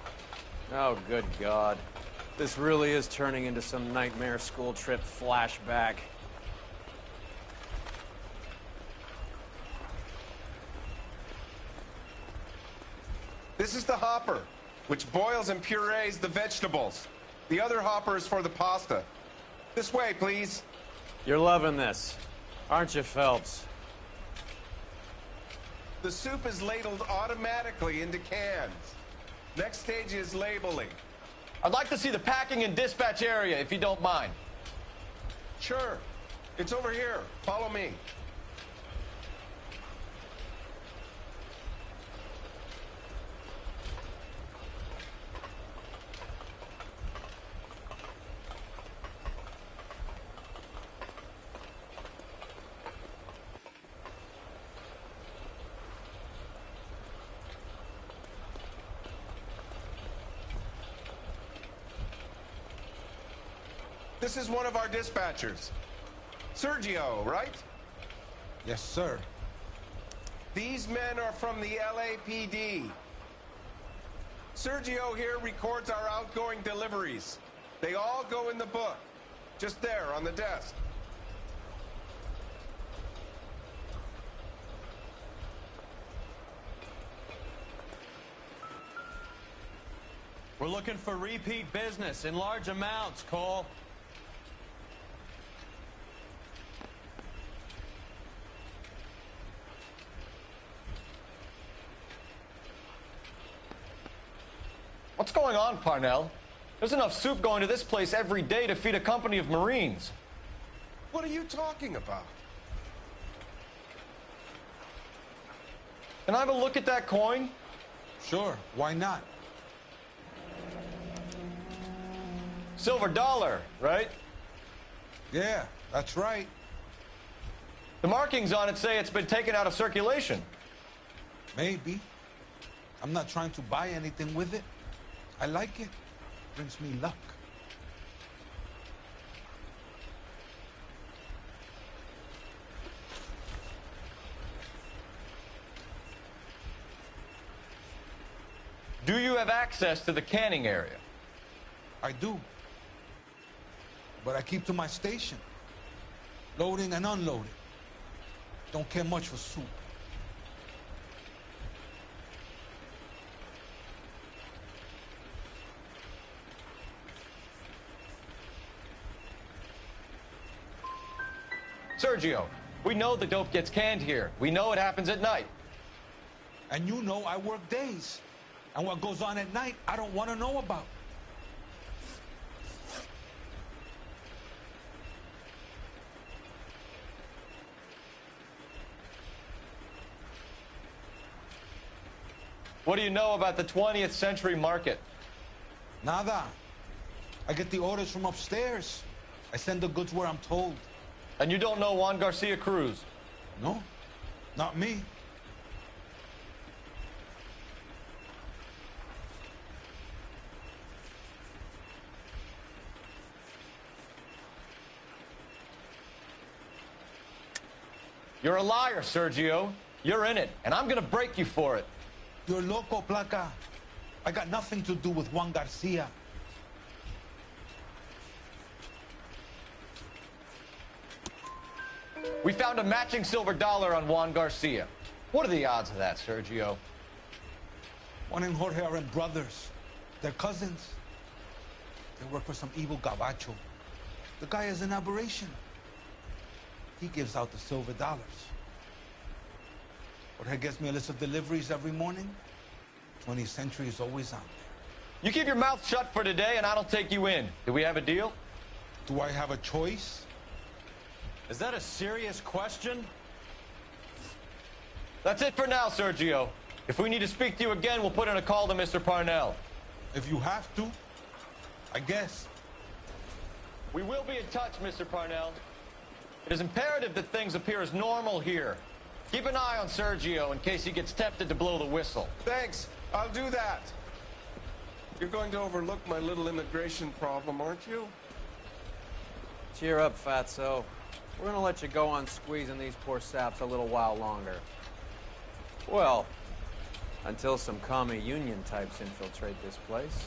S4: Oh, good God. This really is turning into some nightmare school trip flashback.
S22: This is the hopper, which boils and purees the vegetables. The other hopper is for the pasta. This way, please.
S4: You're loving this, aren't you, Phelps?
S22: The soup is ladled automatically into cans. Next stage is labeling.
S6: I'd like to see the packing and dispatch area, if you don't mind.
S22: Sure. It's over here. Follow me. This is one of our dispatchers. Sergio, right?
S10: Yes, sir.
S22: These men are from the LAPD. Sergio here records our outgoing deliveries. They all go in the book. Just there on the desk.
S4: We're looking for repeat business in large amounts, Cole.
S6: What's going on, Parnell? There's enough soup going to this place every day to feed a company of Marines.
S22: What are you talking about?
S6: Can I have a look at that coin?
S10: Sure, why not?
S6: Silver dollar, right?
S10: Yeah, that's right.
S6: The markings on it say it's been taken out of circulation.
S10: Maybe. I'm not trying to buy anything with it. I like it. Brings me luck.
S6: Do you have access to the canning area?
S10: I do. But I keep to my station. Loading and unloading. Don't care much for soup.
S6: Sergio, we know the dope gets canned here. We know it happens at night.
S10: And you know I work days. And what goes on at night, I don't want to know about.
S6: What do you know about the 20th century market?
S10: Nada. I get the orders from upstairs. I send the goods where I'm told.
S6: And you don't know Juan Garcia Cruz?
S10: No, not me.
S6: You're a liar, Sergio. You're in it, and I'm gonna break you for it.
S10: You're loco, Placa. I got nothing to do with Juan Garcia.
S6: We found a matching silver dollar on Juan Garcia. What are the odds of that, Sergio?
S10: Juan and Jorge are brothers. They're cousins. They work for some evil gabacho. The guy is an aberration. He gives out the silver dollars. Jorge gets me a list of deliveries every morning. 20th century is always on there.
S6: You keep your mouth shut for today, and I don't take you in. Do we have a deal?
S10: Do I have a choice?
S4: Is that a serious question?
S6: That's it for now, Sergio. If we need to speak to you again, we'll put in a call to Mr. Parnell.
S10: If you have to, I guess.
S6: We will be in touch, Mr. Parnell.
S12: It is imperative that things appear as normal here. Keep an eye on Sergio in case he gets tempted to blow the whistle.
S22: Thanks. I'll do that. You're going to overlook my little immigration problem, aren't you?
S4: Cheer up, Fatso. We're gonna let you go on squeezing these poor saps a little while longer. Well, until some commie union types infiltrate this place.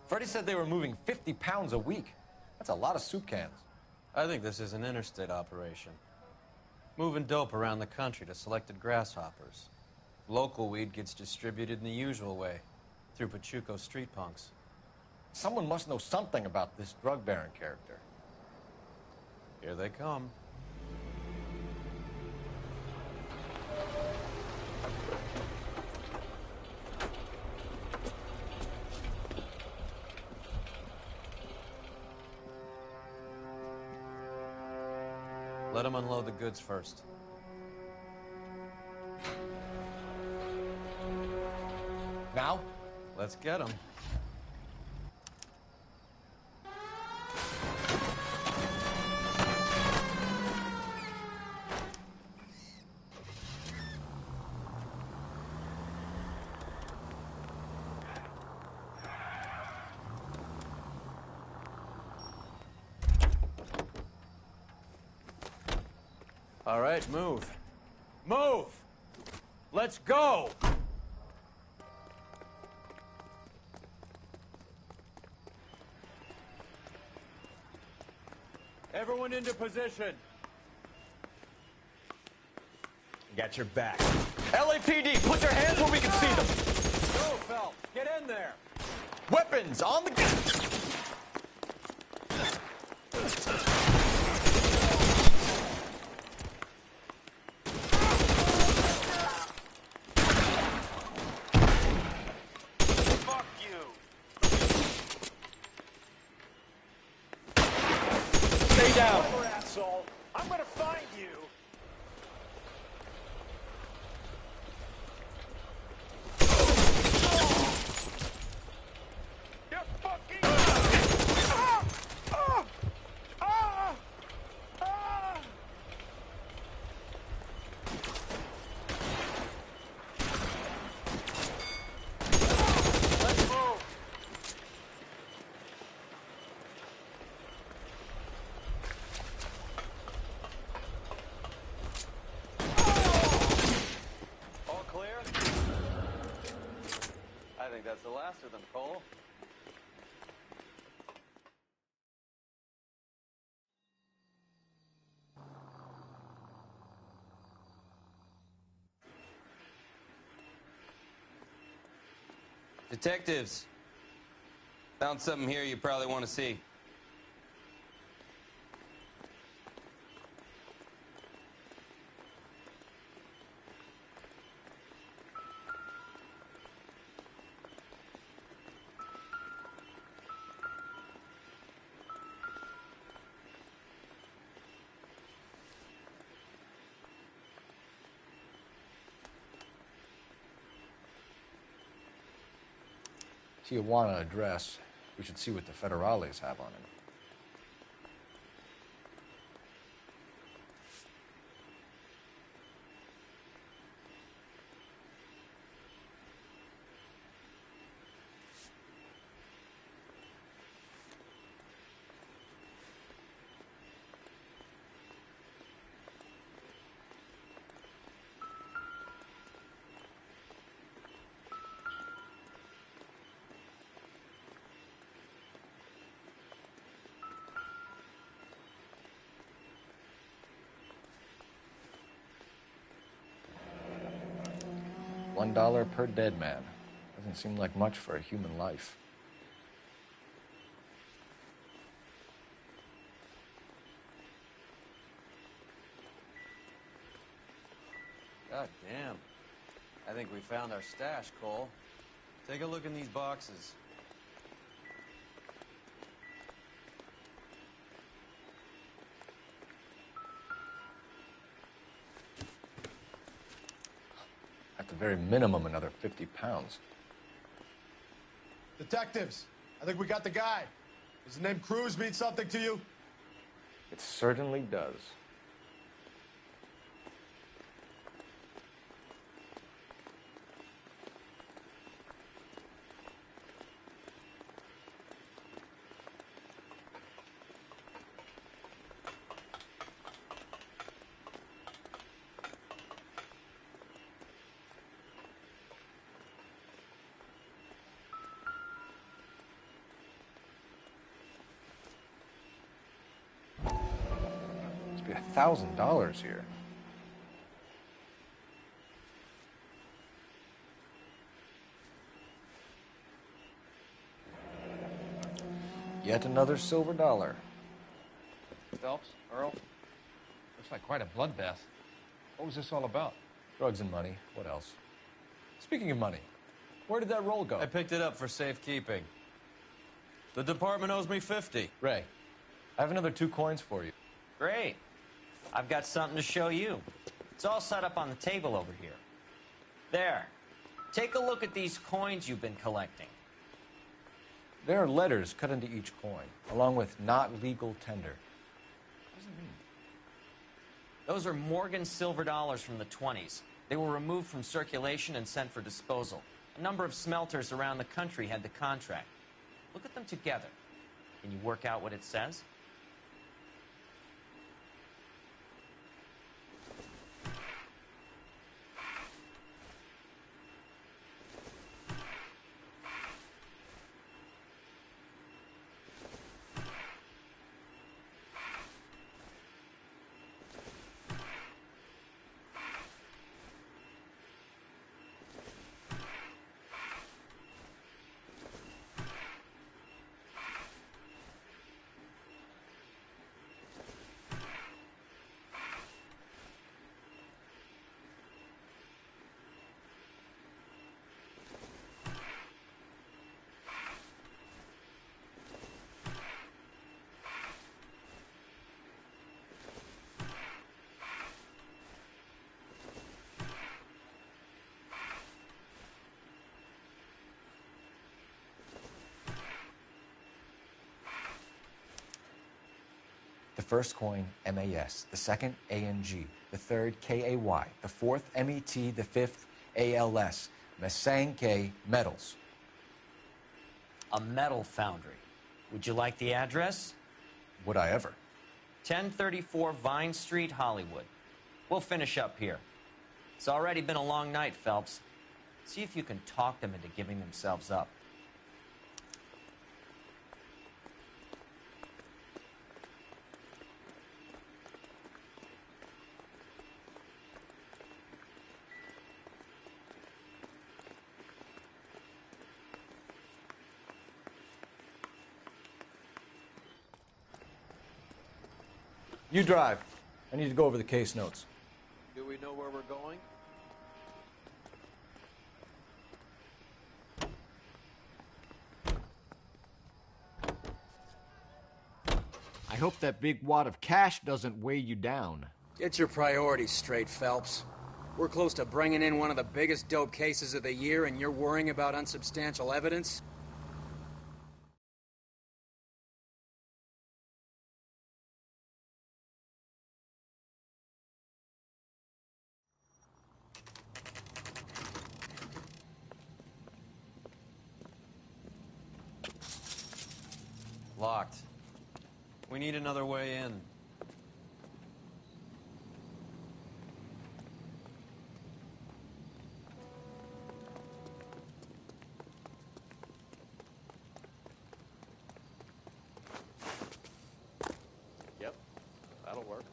S1: Freddie said they were moving 50 pounds a week. That's a lot of soup cans.
S4: I think this is an interstate operation. Moving dope around the country to selected grasshoppers. Local weed gets distributed in the usual way, through Pachuco street punks.
S1: Someone must know something about this drug baron character.
S4: Here they come. Let them unload the goods first.
S1: Now?
S4: Let's get them. All right, move. Move! Let's go! Everyone into position.
S12: Got your back.
S1: LAPD, put your hands where we can see them.
S4: Go, Phelps. Get in there.
S1: Weapons on the... Stay down.
S15: Asshole. I'm gonna find you. You're fucking. Let's move.
S4: All clear? I think that's the last of them, Cole.
S16: Detectives, found something here you probably want to see.
S1: Tijuana address. We should see what the federales have on it. $1 per dead man. Doesn't seem like much for a human life.
S4: God damn. I think we found our stash, Cole. Take a look in these boxes.
S1: very minimum, another 50 pounds.
S14: Detectives, I think we got the guy. Does the name Cruz mean something to you?
S1: It certainly does. Must be $1,000 here. Yet another silver dollar.
S12: Phelps, Earl, looks like quite a bloodbath. What was this all about?
S1: Drugs and money. What else? Speaking of money, where did that roll go?
S4: I picked it up for safekeeping. The department owes me 50.
S1: Ray, I have another 2 coins for you.
S17: Great. I've got something to show you. It's all set up on the table over here. There. Take a look at these coins you've been collecting.
S1: There are letters cut into each coin, along with not legal tender. What does it mean?
S17: Those are Morgan silver dollars from the 20s. They were removed from circulation and sent for disposal. A number of smelters around the country had the contract. Look at them together. Can you work out what it says?
S1: The first coin, MAS. The second, ANG. The third, KAY. The fourth, MET. The fifth, ALS. Masanke Metals.
S17: A metal foundry. Would you like the address?
S1: Would I ever?
S17: 1034 Vine Street, Hollywood. We'll finish up here. It's already been a long night, Phelps. See if you can talk them into giving themselves up.
S1: You drive. I need to go over the case notes.
S12: Do we know where we're going?
S6: I hope that big wad of cash doesn't weigh you down.
S13: Get your priorities straight, Phelps. We're close to bringing in one of the biggest dope cases of the year, and you're worrying about unsubstantial evidence?
S4: Locked. We need another way in.
S12: Yep, that'll work.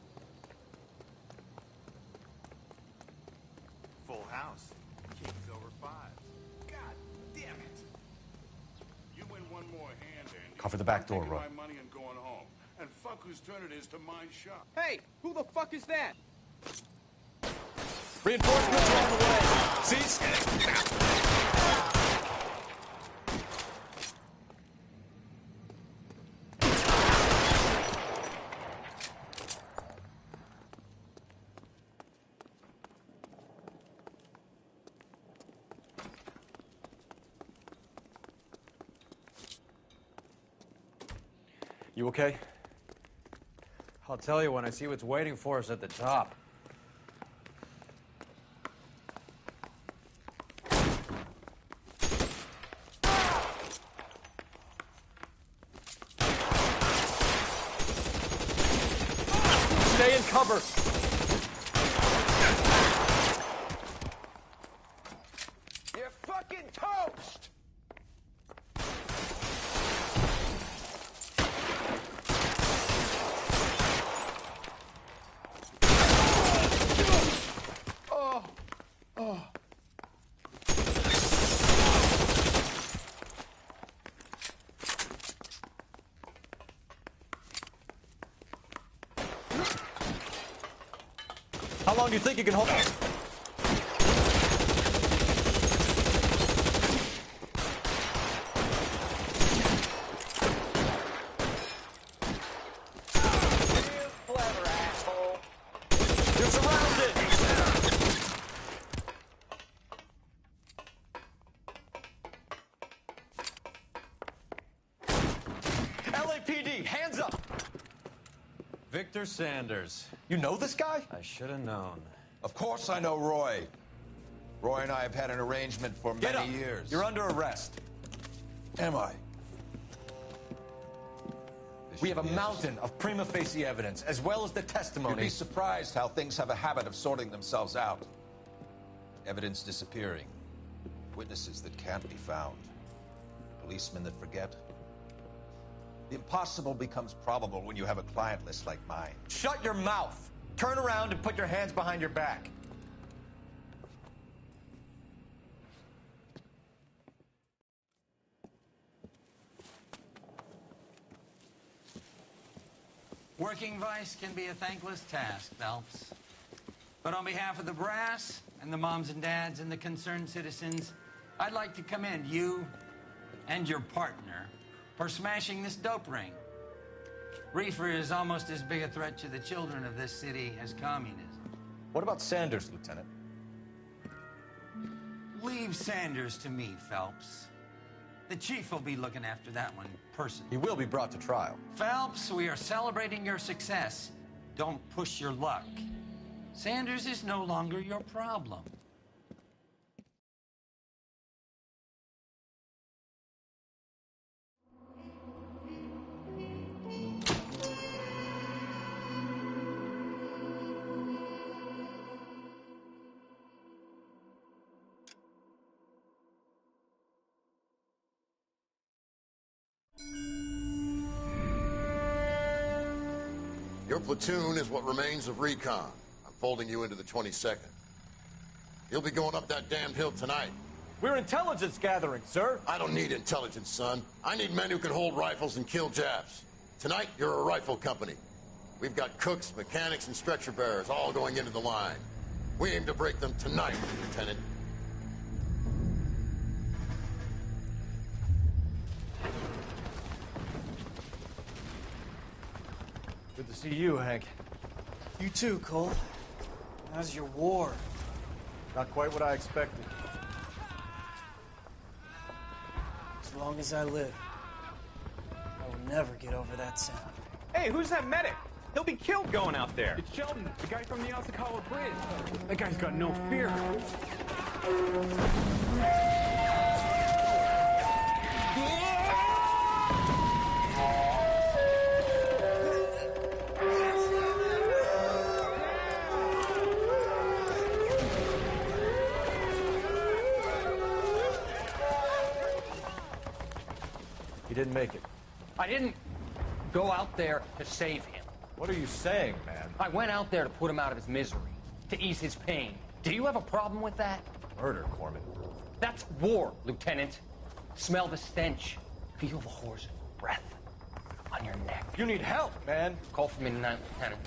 S23: Full house. King's over 5. God damn it. You win one more hand, Andy.
S1: Cover the back door, Roy.
S23: My money and going home. And fuck whose turn it is to mind shop.
S24: Hey, who the fuck is that?
S12: Reinforcements are on the way. Cease.
S6: You okay?
S4: I'll tell you when I see what's waiting for us at the top.
S6: Stay in cover!
S19: You're fucking toast!
S6: How long do you think you can hold?
S19: Clever, asshole.
S6: You're surrounded! LAPD, hands up!
S4: Victor Sanders.
S6: You know this guy?
S4: I should have known.
S9: Of course I know Roy. Roy and I have had an arrangement for
S6: Get
S9: many
S6: up.
S9: years.
S6: You're under arrest.
S9: Am I?
S6: We have a mountain of prima facie evidence, as well as the
S9: You'd
S6: testimony.
S9: be surprised how things have a habit of sorting themselves out. Evidence disappearing. Witnesses that can't be found. Policemen that forget. The impossible becomes probable when you have a client list like mine.
S6: Shut your mouth! Turn around and put your hands behind your back.
S18: Working vice can be a thankless task, Phelps. But on behalf of the brass and the moms and dads and the concerned citizens, I'd like to commend you and your partner for smashing this dope ring. Reefer is almost as big a threat to the children of this city as communism.
S6: What about Sanders, Lieutenant?
S18: Leave Sanders to me, Phelps. The chief will be looking after that one personally.
S6: He will be brought to trial.
S18: Phelps, we are celebrating your success. Don't push your luck. Sanders is no longer your problem.
S20: Your platoon is what remains of recon. I'm folding you into the 22nd. You'll be going up that damned hill tonight.
S6: We're intelligence gathering, sir.
S20: I don't need intelligence, son. I need men who can hold rifles and kill Japs. Tonight, you're a rifle company. We've got cooks, mechanics, and stretcher bearers all going into the line. We aim to break them tonight, Lieutenant.
S6: Good to see you, Hank.
S2: You too, Cole. How's your war?
S6: Not quite what I expected.
S2: As long as I live, I will never get over that sound.
S24: Hey, who's that medic? He'll be killed going out there. It's Sheldon, the guy from the Osakawa Bridge. That guy's got no fear.
S6: He didn't make it.
S25: I didn't go out there to save him.
S6: What are you saying, man?
S25: I went out there to put him out of his misery, to ease his pain. Do you have a problem with that?
S6: Murder, Corman.
S25: That's war, Lieutenant. Smell the stench. Feel the whore's breath on your neck.
S6: You need help, man.
S25: Call for me tonight, Lieutenant.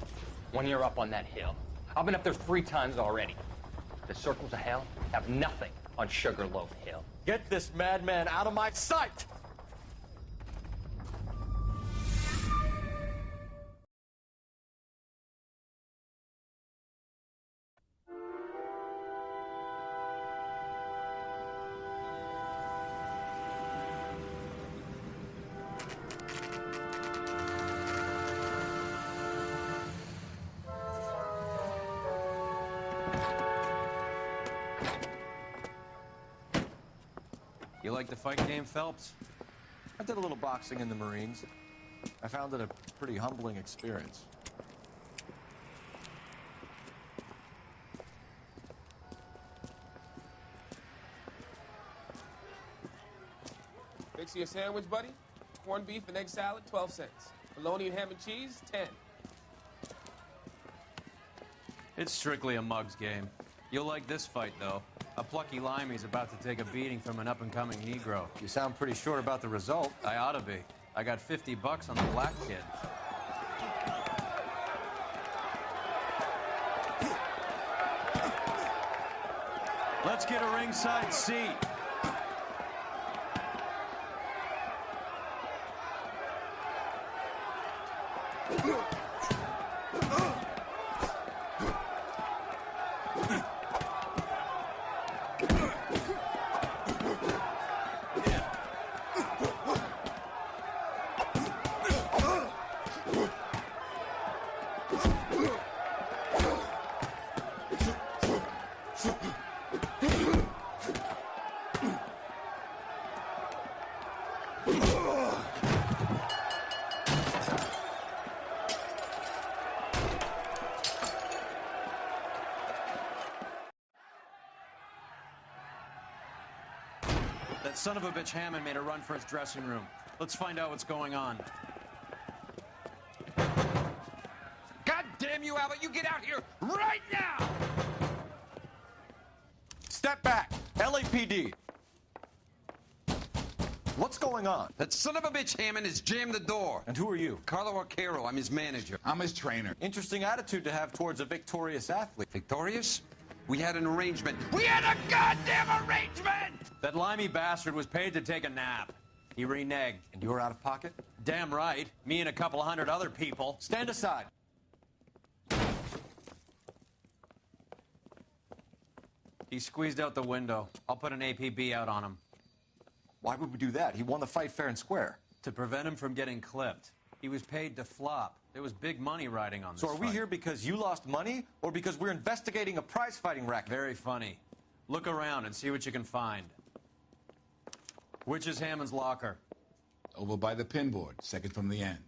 S25: When you're up on that hill. I've been up there 3 times already. The circles of hell have nothing on Sugarloaf Hill.
S6: Get this madman out of my sight!
S4: You like the fight game, Phelps?
S6: I did a little boxing in the Marines. I found it a pretty humbling experience.
S3: Fix you a sandwich, buddy? Corned beef and egg salad, 12 cents. Bologna and ham and cheese, 10.
S4: It's strictly a mug's game. You'll like this fight, though. A plucky limey's about to take a beating from an up-and-coming Negro.
S1: You sound pretty sure about the result.
S4: I ought to be. I got $50 on the black kid. Let's get a ringside seat. That son of a bitch Hammond made a run for his dressing room. Let's find out what's going on.
S5: God damn you, Albert! You get out here right now!
S6: Step back! LAPD! What's going on?
S5: That son of a bitch Hammond has jammed the door.
S6: And who are you?
S5: Carlo Arcaro. I'm his manager.
S10: I'm his trainer.
S6: Interesting attitude to have towards a victorious athlete.
S5: Victorious? We had an arrangement. We had a goddamn arrangement!
S4: That limey bastard was paid to take a nap. He reneged.
S6: And you were out of pocket?
S4: Damn right. Me and a couple 100 other people.
S6: Stand aside.
S4: He squeezed out the window. I'll put an APB out on him.
S6: Why would we do that? He won the fight fair and square.
S4: To prevent him from getting clipped. He was paid to flop. There was big money riding on this
S6: So are we
S4: fight.
S6: here because you lost money or because we're investigating a prize-fighting racket?
S4: Very funny. Look around and see what you can find. Which is Hammond's locker?
S10: Over by the pinboard, second from the end.